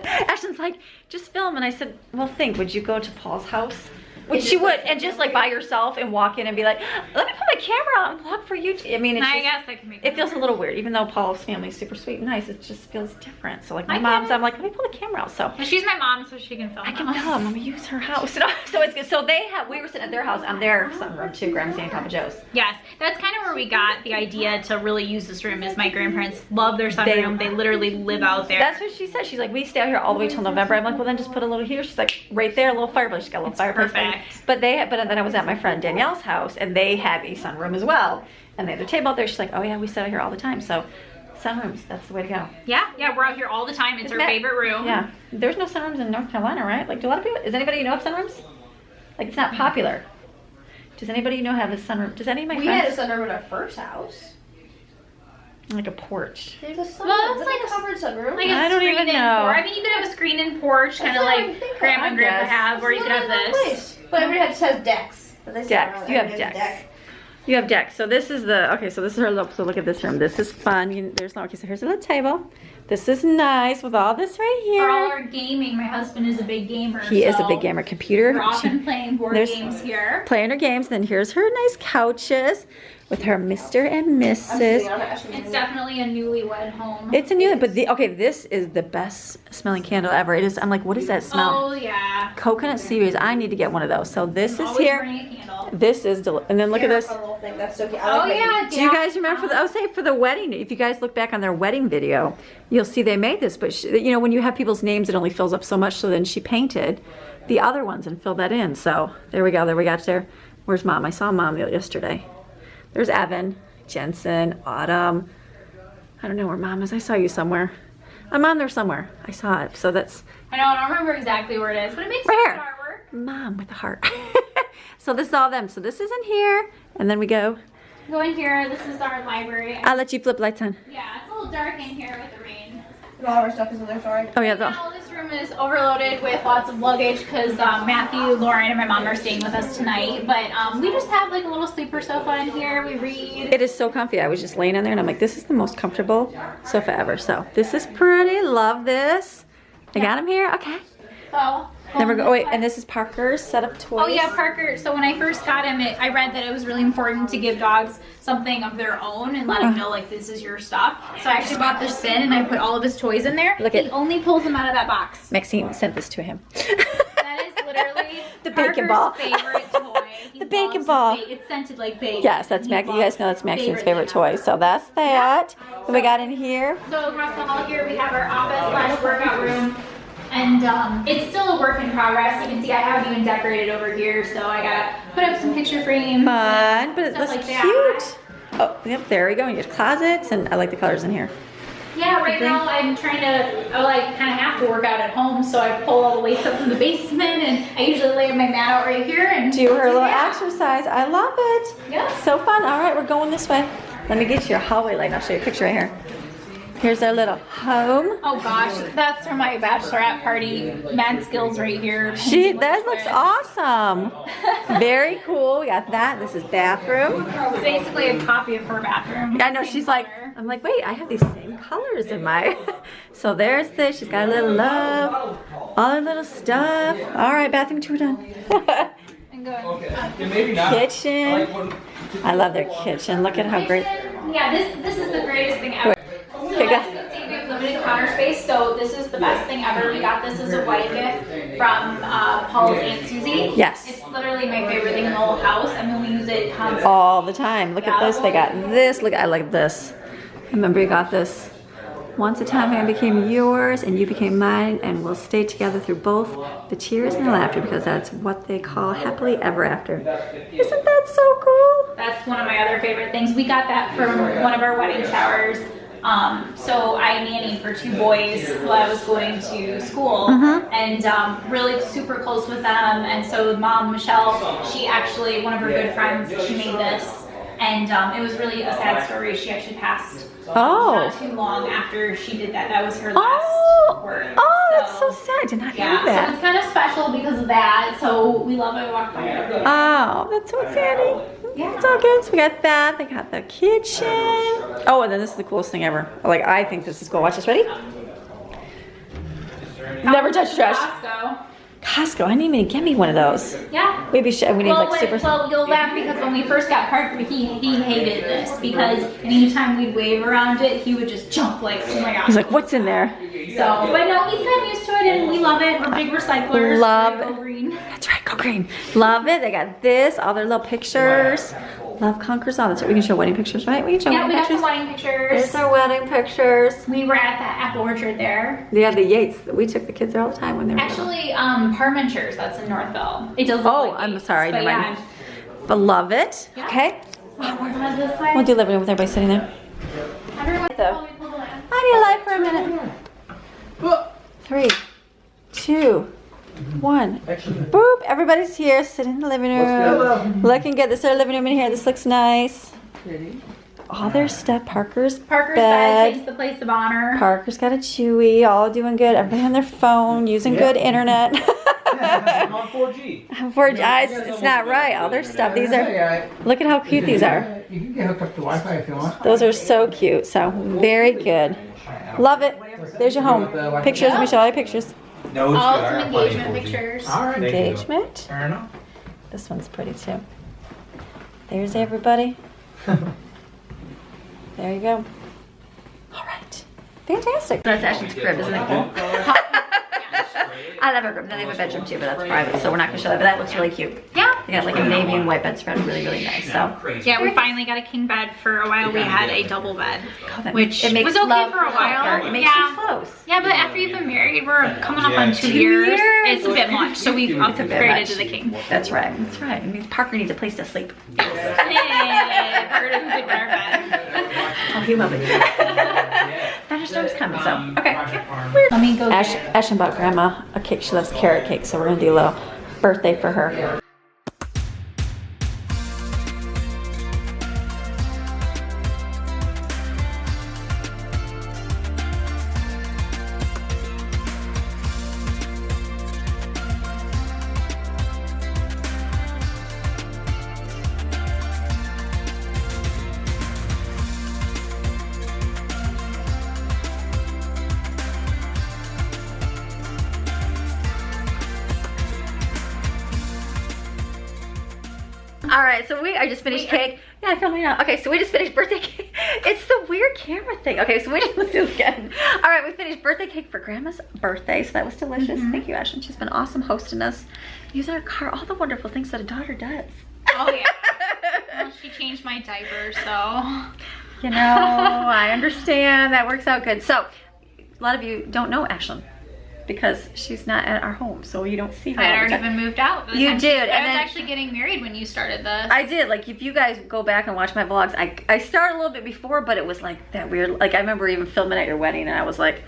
Ashton's like, just film. And I said, well, would you go to Paul's house? Which she would, and just by yourself and walk in and be like, let me put my camera out and vlog for you. I mean,
I guess I can make
it feels a little weird, even though Paul's family is super sweet and nice. It just feels different. So my mom's, I'm like, let me pull the camera out. So
she's my mom, so she can film.
I can film. Let me use her house. So it's good. So we were sitting at their house on their sunroom too, Grandma Sandy and Papa Joe's.
Yes, that's kind of where we got the idea to really use this room. Is my grandparents love their sunroom. They literally live out there.
That's what she said. She's like, we stay out here all the way till November. I'm like, well then just put a little heater. She's like, right there, a little fireplace. She's got a little fireplace.
Perfect.
But then I was at my friend Danielle's house, and they have a sunroom as well. And they have their table out there. She's like, oh yeah, we sit out here all the time. So sunrooms, that's the way to go.
Yeah, we're out here all the time. It's our favorite room.
Yeah, there's no sunrooms in North Carolina, right? Do a lot of people? Does anybody know of sunrooms? It's not popular. Does anybody know have a sunroom? Does any of my
We
friends?
had a sunroom at our first house.
Like a porch.
There's a sunroom.
Well,
It's like a covered sunroom.
Like a
I don't even
screen-in
know.
porch. I mean, you could have a screen-in porch, kind of
That's what
like
I'm thinking.
Grandma and Grandpa
guess.
have, or you could have this.
But everybody just has decks. But they say
Decks.
around
You have
everybody has a
decks. You have decks. So this is so look at this room. This is fun. There's no, okay, so here's a little table. This is nice with all this right
For all
here.
our gaming, my husband is a big gamer.
He is a
so
big gamer. Computer.
We're often playing board
There's-
games here.
Playing her games. Then here's her nice couches with her Mr. and Mrs.
It's definitely a newlywed home.
It's a new, but okay, this is the best smelling candle ever. It is. I'm like, what is that smell?
Oh yeah.
Coconut sea breeze. I need to get one of those. So this is
Always
here.
bring a candle.
This is and then look at this.
That's so cute.
Oh yeah.
Do you guys remember? I would say for the wedding. If you guys look back on their wedding video, you'll see they made this. But you know, when you have people's names, it only fills up so much. So then she painted the other ones and filled that in. So there we go. There we got there. Where's Mom? I saw Mom yesterday. There's Evan, Jensen, Autumn. I don't know where Mom is. I saw you somewhere. I'm on there somewhere. I saw it. So that's
I know. I don't remember exactly where it is, but it makes
right
good
here.
artwork.
Mom with the heart. So this is all them. So this is in here, and then we go.
Go in here. This is our library.
I'll let you flip lights on.
Yeah, it's a little dark in here with the rain.
All our stuff is in there, sorry.
Oh yeah,
Right now, this room is overloaded with lots of luggage because Matthew, Lauren, and my mom are staying with us tonight. But we just have like a little sleeper sofa in here. We read.
it is so comfy. I was just laying on there, and I'm like, this is the most comfortable sofa ever. So this is pretty. Love this. I got him here. Okay.
So.
Then we're wait, and this is Parker's set of toys.
Oh yeah, Parker. So when I first got him, I read that it was really important to give dogs something of their own and let them know like this is your stuff. So I actually bought this bin and I put all of his toys in there.
Look
he
at-
only pulls them out of that box.
Maxine sent this to him.
That is literally
The bacon ball.
Parker's favorite toy. He
The bacon
loves his
ball.
It's scented like bacon.
Yes, that's
He
Max. You
loves
guys know that's Maxine's favorite
thing.
toy. So that's that. Then we got in here.
So across the hall here we have our office / workout room. And it's still a work in progress. You can see I haven't even decorated over here, so I gotta put up some picture frames.
Fun, but it
stuff
looks
like that.
cute. Oh, yep, there we go. You get closets, and I like the colors in here.
Yeah, right now I'm trying to, I like kind of have to work out at home, so I pull all the weights up from the basement, and I usually lay my mat out right here and
Do her little
that.
exercise. I love it.
Yeah.
So fun. All right, we're going this way. Let me get you your hallway light. I'll show you a picture right here. Here's our little home.
Oh gosh, that's from my bachelorette party. Mad skills right here.
That looks awesome. Very cool. We got that. This is bathroom.
It's basically a copy of her bathroom.
I know, she's like, I'm like, wait, I have these same colors in my. So there's this. She's got a little love. All her little stuff. All right, bathroom tour done.
And going.
Kitchen. I love their kitchen. Look at how great.
Yeah, this is the greatest thing ever. So
Okay, go.
as you can see, we have limited counter space, so this is the best thing ever. We got this as a wedding gift from Paul's Aunt Susie.
Yes.
It's literally my favorite thing in the whole house. I mean, we use it constantly.
All the time. Look at this. They got this. Look, I like this. Remember, you got this. Once a time I became yours and you became mine, and we'll stay together through both the tears and the laughter, because that's what they call happily ever after. Isn't that so cool?
That's one of my other favorite things. We got that from one of our wedding showers. So I nannied for 2 boys while I was going to school, and really super close with them. And so mom, Michelle, she actually, one of her good friends, she made this. And it was really a sad story. She actually passed not too long after she did that. That was her last work.
Oh, that's so sad. I did not
Yeah,
know
so
that.
it's kind of special because of that. So we love it. We walk by it every day.
Oh, that's so exciting.
Yeah.
It's all good. So we got that. They got the kitchen. Oh, and then this is the coolest thing ever. Like, I think this is cool. Watch this. Ready? Never touch trash. Costco. I need me to get me one of those.
Yeah.
Maybe we need like super.
Well, you'll laugh because when we first got Parker, he hated this because anytime we'd wave around it, he would just jump like, oh my gosh.
He's like, what's in there?
So, but no, he's gotten used to it and we love it. We're big recyclers.
Love
Go green.
That's right, go green. Love it. They got this, all their little pictures. Love conquers all. That's right. We can show wedding pictures, right? We can show
Yeah,
wedding
we got
pictures.
some wedding pictures.
There's our wedding pictures.
We were at the apple orchard there.
Yeah, the Yates. We took the kids there all the time when they were little.
Actually, Parmentures, that's in Northville. It does look
Oh,
like
I'm
Yates,
sorry,
but
never mind.
yeah.
But love it.
Yeah.
Okay.
This way.
We'll do living room with everybody sitting there.
Everyone,
So-
pull the lamp.
How do you like for a minute? 3, 2, 1. Boop. Everybody's here. Sit in the living room. Looking good. This is our living room in here. This looks nice. All their stuff. Parker's
Parker's
bed.
bed takes the place of honor.
Parker's got a Chewy. All doing good. Everybody on their phone. Using good internet.
on 4G.
4G. It's not right. All their stuff. These are. Look at how cute these are.
You can get hooked up to Wi-Fi if you want.
Those are so cute. So very good. Love it. There's your home. Pictures. Let me show you pictures.
No, it's
All
good. I
some
got plenty
engagement
of 4G.
pictures.
All right.
Engagement.
Fair enough.
This one's pretty too. There's everybody. There you go. All right. Fantastic. That's Ashley's crib, isn't it cool? I love her crib. They have a bedroom too, but that's private, so we're not gonna show that. But that looks really cute.
Yeah.
You got like a navy and white bedspread, really, really nice. So
Yeah, we finally got a king bed. For a while we had a double bed, which
it makes
was okay
love
for a while.
comfort. It makes you close.
Yeah, but after you've been married, we're coming up on 2 years. It's a bit much, so we've
It's a bit
upgraded
much.
to the king.
That's right. That's right. It means Parker needs a place to sleep.
Hey, Part of the better bed.
Oh, he will be. Thunderstorm's coming, so okay.
Let me go.
Ashlyn bought Grandma a cake. She loves carrot cake, so we're gonna do a little birthday for her. All right, so I just finished cake. Yeah, I filmed it out. Okay, so we just finished birthday cake. It's the weird camera thing. Okay, so let's do this again. All right, we finished birthday cake for Grandma's birthday, so that was delicious. Thank you, Ashlyn. She's been awesome hosting us, using our car, all the wonderful things that a daughter does.
Oh yeah. Well, she changed my diaper, so.
You know, I understand. That works out good. So, a lot of you don't know Ashlyn because she's not at our home, so you don't see her.
I
all the
had already
time.
been moved out.
You did,
I
and
was
then
actually getting married when you started this.
I did. Like, if you guys go back and watch my vlogs, I started a little bit before, but it was like that weird. Like, I remember even filming at your wedding, and I was like,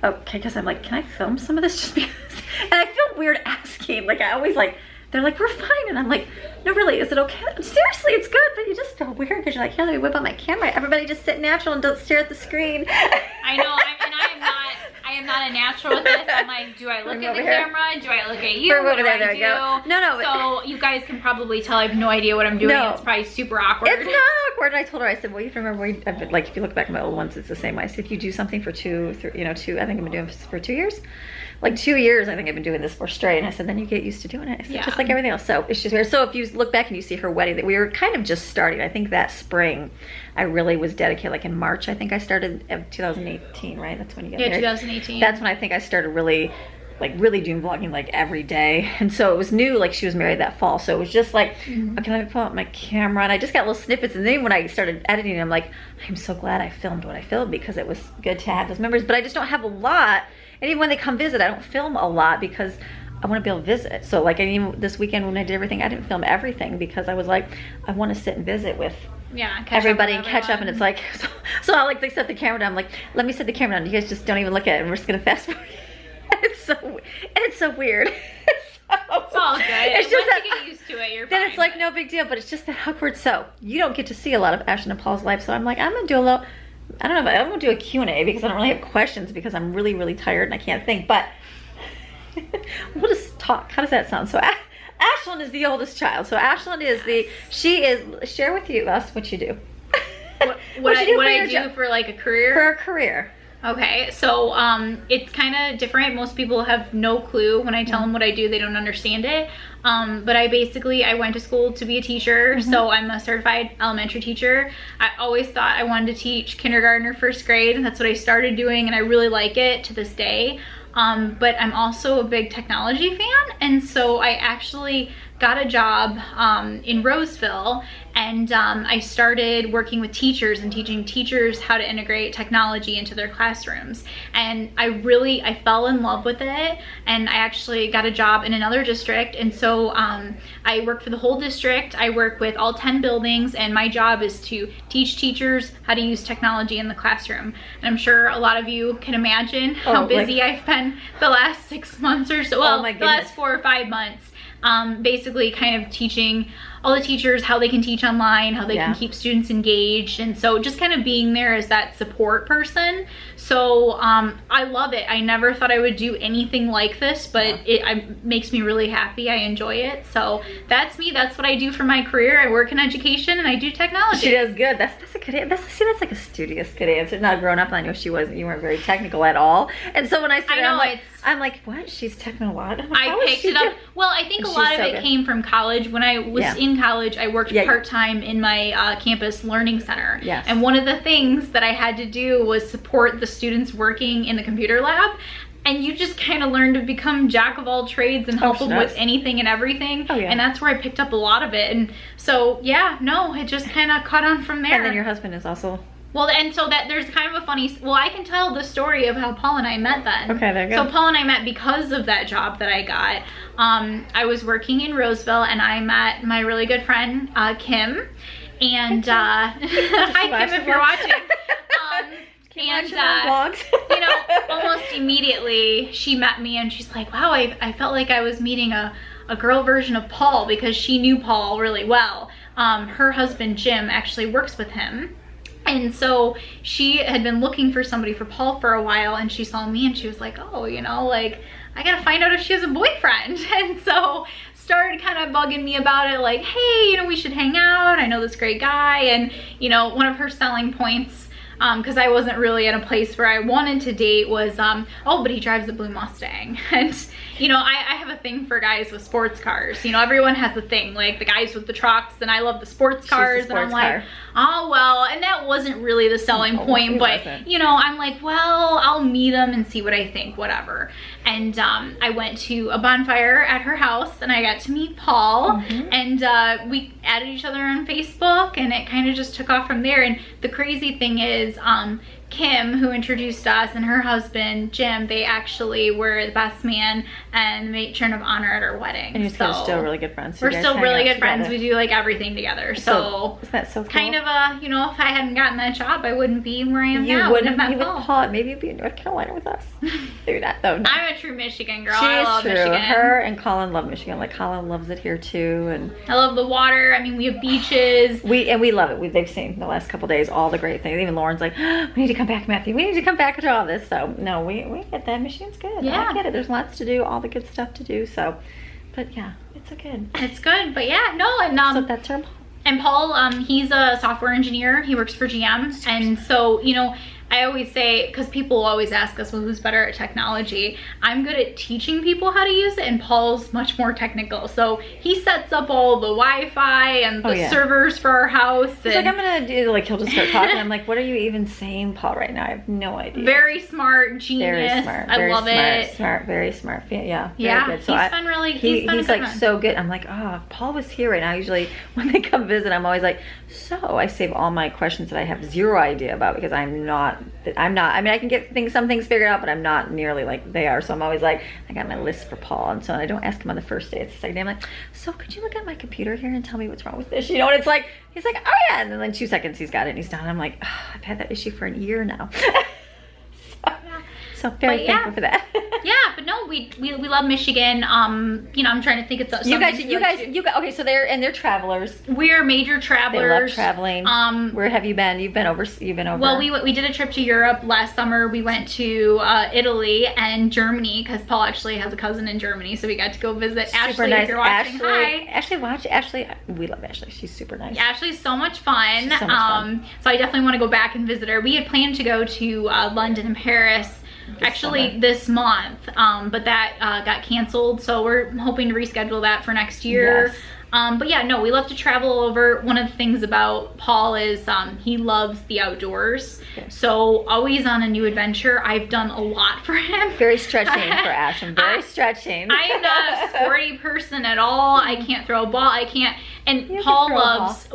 okay, because I'm like, can I film some of this just because? And I feel weird asking. Like, I always like, they're like, we're fine, and I'm like, no, really, is it okay? Seriously, it's good, but you just feel weird because you're like, here, let me whip out my camera. Everybody just sit natural and don't stare at the screen.
I know, and I am not a natural with this. I'm like, do I look at the camera? Do I look at you?
We're
What
over
do
there,
I
there
do?
we go. No,
So you guys can probably tell I have no idea what I'm doing.
No.
It's probably super awkward.
It's not awkward. And I told her, I said, well, you have to remember, like, if you look back at my old ones, it's the same way. So if you do something for two, I think I've been doing this for 2 years. Like 2 years, I think I've been doing this for straight. And I said, then you get used to doing it. I said, just like everything else. So it's just weird. So if you look back and you see her wedding, that we were kind of just starting. I think that spring, I really was dedicated. Like in March, I think I started 2018, right? That's when you get married.
2018.
That's when I think I started really doing vlogging like every day. And so it was new, like she was married that fall. So it was just like, okay, let me pull out my camera. And I just got little snippets. And then when I started editing, I'm like, I'm so glad I filmed what I filmed because it was good to have those memories. But I just don't have a lot. And even when they come visit, I don't film a lot because I want to be able to visit. So like, even this weekend when I did everything, I didn't film everything because I was like, I want to sit and visit with everybody and catch up. And it's like, so I like, they set the camera down. I'm like, let me set the camera down. You guys just don't even look at it. And we're just going to fast forward. It's so weird.
It's all good.
It's just
Once you get used to it, you're
then
fine.
it's like no big deal, but it's just that awkward. So you don't get to see a lot of Ashlyn and Paul's life. So I'm like, I'm gonna do a little, I don't know, but I'm gonna do a Q&A because I don't really have questions because I'm really, really tired and I can't think. But we'll just talk. How does that sound? So Ashlyn is the oldest child. So Ashlyn is share with us what you do.
What I do for like a career?
For a career.
Okay, so it's kind of different. Most people have no clue. When I tell them what I do, they don't understand it. But I went to school to be a teacher, so I'm a certified elementary teacher. I always thought I wanted to teach kindergarten or first grade, and that's what I started doing, and I really like it to this day. But I'm also a big technology fan, and so I actually got a job in Roseville, and I started working with teachers and teaching teachers how to integrate technology into their classrooms. And I fell in love with it, and I actually got a job in another district, and so I work for the whole district. I work with all 10 buildings, and my job is to teach teachers how to use technology in the classroom. And I'm sure a lot of you can imagine how busy I've been the last 6 months or so, well, the last 4 or 5 months. Basically kind of teaching all the teachers, how they can teach online, how they can keep students engaged. And so just kind of being there as that support person. So I love it. I never thought I would do anything like this, but it makes me really happy. I enjoy it. So that's me. That's what I do for my career. I work in education and I do technology.
She does good. That's a good answer. That's like a studious good answer. Not grown up, I know you weren't very technical at all. And so when I started, I'm like, what? She's technical what?
I picked it up. Well, I think a lot of it came from college. When I was in college, I worked part-time in my campus learning center.
Yes.
And one of the things that I had to do was support the students working in the computer lab. And you just kind of learn to become jack of all trades and help them with anything and everything. Oh, yeah. And that's where I picked up a lot of it. And so, it just kind of caught on from there.
And then your husband is also...
Well, and so that there's kind of a funny, I can tell the story of how Paul and I met then. Okay, there you go. So Paul and I met because of that job that I got. I was working in Roseville and I met my really good friend, Kim. And, hi Kim, if you're watching. Almost immediately she met me and she's like, wow, I felt like I was meeting a girl version of Paul, because she knew Paul really well. Her husband, Jim, actually works with him. And so she had been looking for somebody for Paul for a while, and she saw me and she was like, oh, I gotta find out if she has a boyfriend. And so started kind of bugging me about it, like, hey, we should hang out. I know this great guy. And, one of her selling points, because I wasn't really at a place where I wanted to date, was, oh, but he drives a blue Mustang. And, I have a thing for guys with sports cars. Everyone has a thing, like the guys with the trucks, and I love the sports cars. And I'm like, oh, well, and that wasn't really the selling point, but, I'm like, well, I'll meet him and see what I think, whatever. And I went to a bonfire at her house, and I got to meet Paul, and we added each other on Facebook, and it kind of just took off from there. And the crazy thing is, Kim, who introduced us, and her husband, Jim, they actually were the best man and matron of honor at our wedding. And you're still really good friends. We're still really good friends. We do like everything together. So isn't that so cool? Kind of a, if I hadn't gotten that job, I wouldn't be where I am now. You wouldn't have met Paul. Maybe you'd be in North Carolina with us. Through that though. No. I'm a true Michigan girl. I love Michigan. Her and Colin love Michigan. Like Colin loves it here too, and I love the water. I mean, we have beaches. We love it. They've seen the last couple days all the great things. Even Lauren's like, oh, we need to come back, Matthew. We need to come back to all this. So no, we get that. Michigan's good. Yeah, I get it. There's lots to do, all the good stuff to do. So, but yeah, it's good. It's good. But yeah, no, and so that's her. And Paul, he's a software engineer. He works for GM, and so I always say, because people always ask us, well, who's better at technology? I'm good at teaching people how to use it, and Paul's much more technical. So he sets up all the Wi-Fi and the servers for our house. He's like, I'm gonna do, like, he'll just start talking. I'm like, what are you even saying, Paul, right now? I have no idea. Very smart, genius. Very smart. I love it. Smart, very smart. Yeah, very good. So he's been really, he's like so good. I'm like, oh, if Paul was here right now, usually when they come visit, I'm always like, so I save all my questions that I have zero idea about, because I'm not, I mean, I can get some things figured out, but I'm not nearly like they are. So I'm always like, I got my list for Paul. And so I don't ask him on the first day. It's the second day. I'm like, so could you look at my computer here and tell me what's wrong with this? And it's like, he's like, oh yeah. And then in 2 seconds he's got it and he's done. I'm like, oh, I've had that issue for a year now. So very thankful for that. Yeah, but no, we love Michigan. I'm trying to think of something. You guys, okay, so they're travelers. We're major travelers. They love traveling. Where have you been? You've been over. Well, we did a trip to Europe last summer. We went to Italy and Germany, because Paul actually has a cousin in Germany, so we got to go visit Ashley. Nice. If you're watching, hi. Ashley, we love Ashley. She's super nice. Yeah, Ashley's so much fun. She's so much fun. So I definitely want to go back and visit her. We had planned to go to London and Paris this month, but that got canceled, so we're hoping to reschedule that for next year. Yes. But yeah, no, we love to travel all over. One of the things about Paul is he loves the outdoors. Okay. So always on a new adventure. I've done a lot for him. Very stretching for Ash. I'm very stretching. I am not a sporty person at all. I can't throw a ball. I can't. And Paul loves,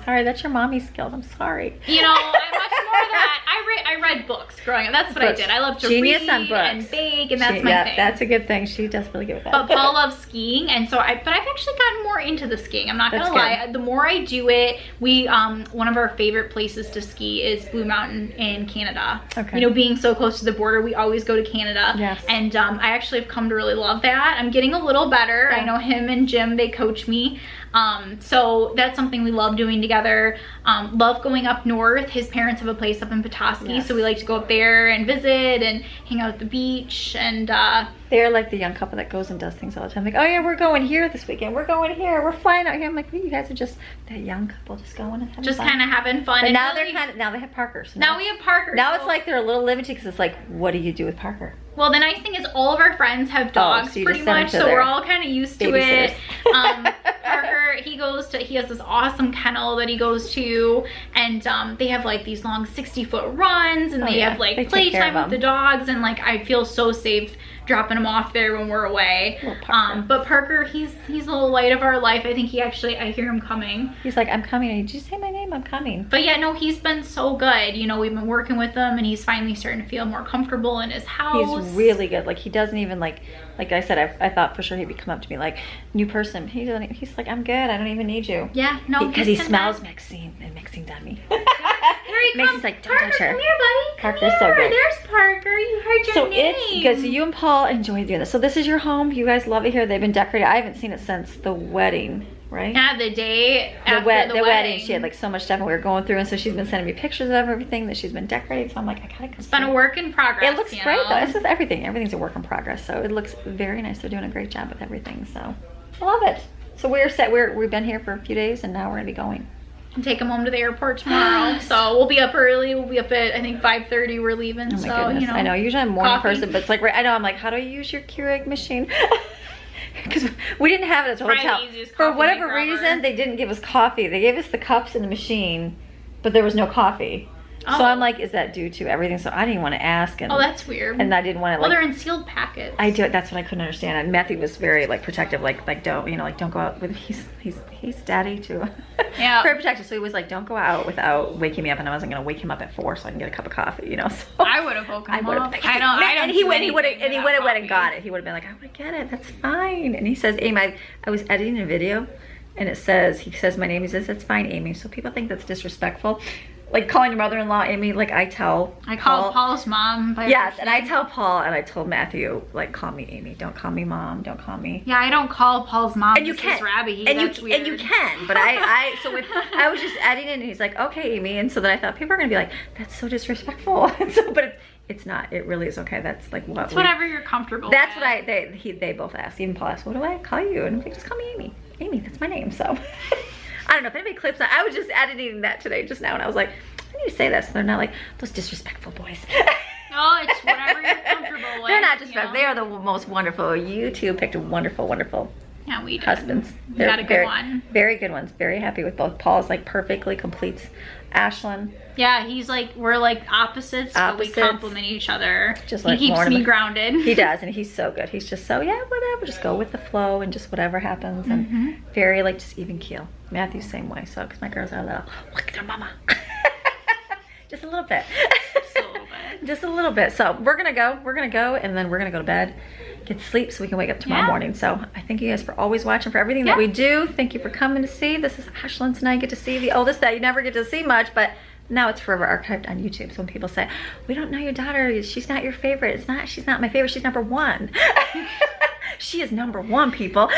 sorry, that's your mommy skills. I'm sorry. I'm much more of that. I read books growing up. That's what
Books.
I did. I loved to
Genius
read
on books.
and bake, and that's my
yeah,
thing.
that's a good thing. She does really good with that.
But Paul loves skiing, and so but I've actually gotten more into the skiing. I'm not gonna
That's
lie. The more I do it, we one of our favorite places to ski is Blue Mountain in Canada.
Okay.
You know, being so close to the border, we always go to Canada.
Yes.
And I actually have come to really love that. I'm getting a little better.
Yeah.
I know him and Jim, they coach me. So that's something we love doing together. Love going up north. His parents have a place up in Petoskey,
Yes.
so we like to go up there and visit and hang out at the beach. And
They're like the young couple that goes and does things all the time. Like, oh yeah, we're going here this weekend. We're going here. We're flying out here. I'm like, you guys are just that young couple just going and having
just
fun.
kind of having fun.
But
and
now
really-
now they have Parker. So
Now we have Parker.
Now
so-
it's like they're a little limited because it's like, what do you do with Parker?
Well, the nice thing is all of our friends have dogs
so you
pretty
just send
much,
them to
so we're
their
all kind of used to it. Parker, he has this awesome kennel that he goes to, and they have like these long 60-foot runs, and
Oh,
they
yeah.
have like
They take care of
playtime with the
them.
dogs, and like I feel so safe dropping him off there when we're away.
Little Parker.
But Parker, he's a little light of our life. I think I hear him coming.
He's like, I'm coming. Did you say my name? I'm coming.
But yeah, no, he's been so good. You know, we've been working with him, and he's finally starting to feel more comfortable in his house.
He's really good. Like he doesn't even like I said, I thought for sure he'd come up to me like, new person. He doesn't. He's like, I'm good. I don't even need you.
Yeah, no,
Because he
he's
smells
content.
Maxine, and Maxine's on me.
Here he
Maxine's
comes.
like, don't
Parker,
touch her.
come here, buddy. Come
Parker's so
here.
good.
There's Parker. You heard your
So
name.
it's good. So you and Paul enjoy doing this. So this is your home. You guys love it here. They've been decorated. I haven't seen it since the wedding, right?
Yeah, the day after
the
the
wedding. She had like so much stuff, and we were going through, and so she's been sending me pictures of everything that she's been decorating. So I'm like, I gotta come.
It's been a work in progress.
It looks
you
great
know?
though. It's just everything. Everything's a work in progress. So it looks very nice. They're doing a great job with everything. So I love it. So we're set. We've been here for a few days, and now we're gonna be going.
And take him home to the airport tomorrow. So we'll be up early. We'll be up at I think 5:30. We're leaving.
Oh my
so
goodness.
you know,
I know. Usually I'm a morning
coffee.
person, but it's like I know. I'm like, how do I use your Keurig machine? Because we didn't have it at the
Probably
hotel.
the easiest
For
coffee
whatever
maker ever.
reason, they didn't give us coffee. They gave us the cups in the machine, but there was no coffee.
Oh.
So I'm like, is that due to everything? So I didn't want to ask, and
Oh, that's weird.
and I didn't want to
well,
like.
they're in sealed packets.
I do it. That's what I couldn't understand. And Matthew was very like protective, like don't don't go out with. He's daddy too.
Yeah.
Very protective. So he was like, don't go out without waking me up, and I wasn't gonna wake him up at 4 so I can get a cup of coffee. You know. So
I would have woken
I
him
would
up.
have.
I don't.
And he
do
went. He would have.
anything
And he
without
would have went and
coffee.
got it. He would have been like, I would get it. That's fine. And he says, Amy, I was editing a video, and he says my name. He says, that's fine, Amy. So people think that's disrespectful. Like calling your mother-in-law Amy, like I call
Paul's mom. By
yes,
her
and I
name.
tell Paul, and I told Matthew, like, call me Amy. Don't call me Mom. Don't call me.
Yeah, I don't call Paul's mom.
And you can,
Rabbi.
and
That's
you
weird.
and you can, but so when I was just editing, and he's like, okay, Amy, and so then I thought people are gonna be like, that's so disrespectful. And so, but it's not. It really is okay. That's like what.
It's whatever you're comfortable.
That's
with.
what they both asked. Even Paul asked, what do I call you? And I'm like, just call me Amy. Amy, that's my name. So I don't know if anybody clips that. I was just editing that today just now, and I was like, I need to say this. So they're not like those disrespectful boys.
No, it's whatever you're comfortable with.
They're not
you
disrespectful.
know?
They are the most wonderful. You two picked wonderful, wonderful
Yeah, we did.
husbands.
We got a good one.
Very good ones. Very happy with both. Paul's like perfectly completes Ashlyn.
Yeah, we're like opposites, but we
Opposites.
complement each other.
Just
he
like
keeps
Lauren
me
and-
grounded.
He does, and he's so good. He's just so, yeah, whatever. Just go with the flow and just whatever happens. And very like just even keel. Matthew's same way. So, because my girls are a little, look at their mama. Just a little bit.
Just a little bit.
Just a little bit. So we're gonna go, and then we're gonna go to bed, get to sleep, so we can wake up tomorrow
Yeah.
morning. So I thank you guys for always watching, for everything that we do. Thank you for coming to see. This is Ashlyn tonight. Get to see the oldest that you never get to see much, but now it's forever archived on YouTube. So when people say, we don't know your daughter, she's not your favorite, she's not my favorite, she's number one. She is number one, people.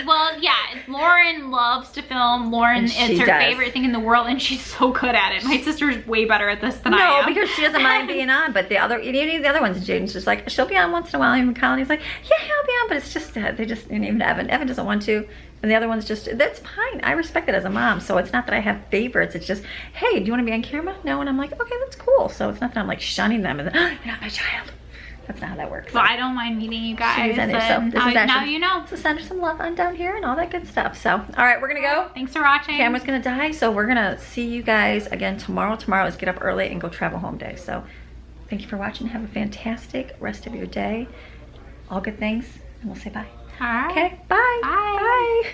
Well, yeah, Lauren loves to film. Lauren,
And
it's
she
her
does.
favorite thing in the world, and she's so good at it. My sister's way better at this than I
No,
am.
because she doesn't mind being on, but the other ones, Jaden's just like, she'll be on once in a while. Even Colony's like, yeah, he'll be on, but it's just, they just, and even Evan doesn't want to. And the other one's just, that's fine. I respect it as a mom. So it's not that I have favorites. It's just, hey, do you want to be on camera? No. And I'm like, okay, that's cool. So it's not that I'm like shunning them and you're not my child. That's not how that works.
Well, I don't mind meeting you guys.
She's in there, so
and
this is
now
Ashlyn.
you know.
So send her some love on down here and all that good stuff. So, all right, we're going to go.
Thanks for watching.
Camera's going to die. So we're going to see you guys again tomorrow. Tomorrow is get up early and go travel home day. So thank you for watching. Have a fantastic rest of your day. All good things. And we'll say bye.
All right.
Okay, bye.
Bye.
Bye.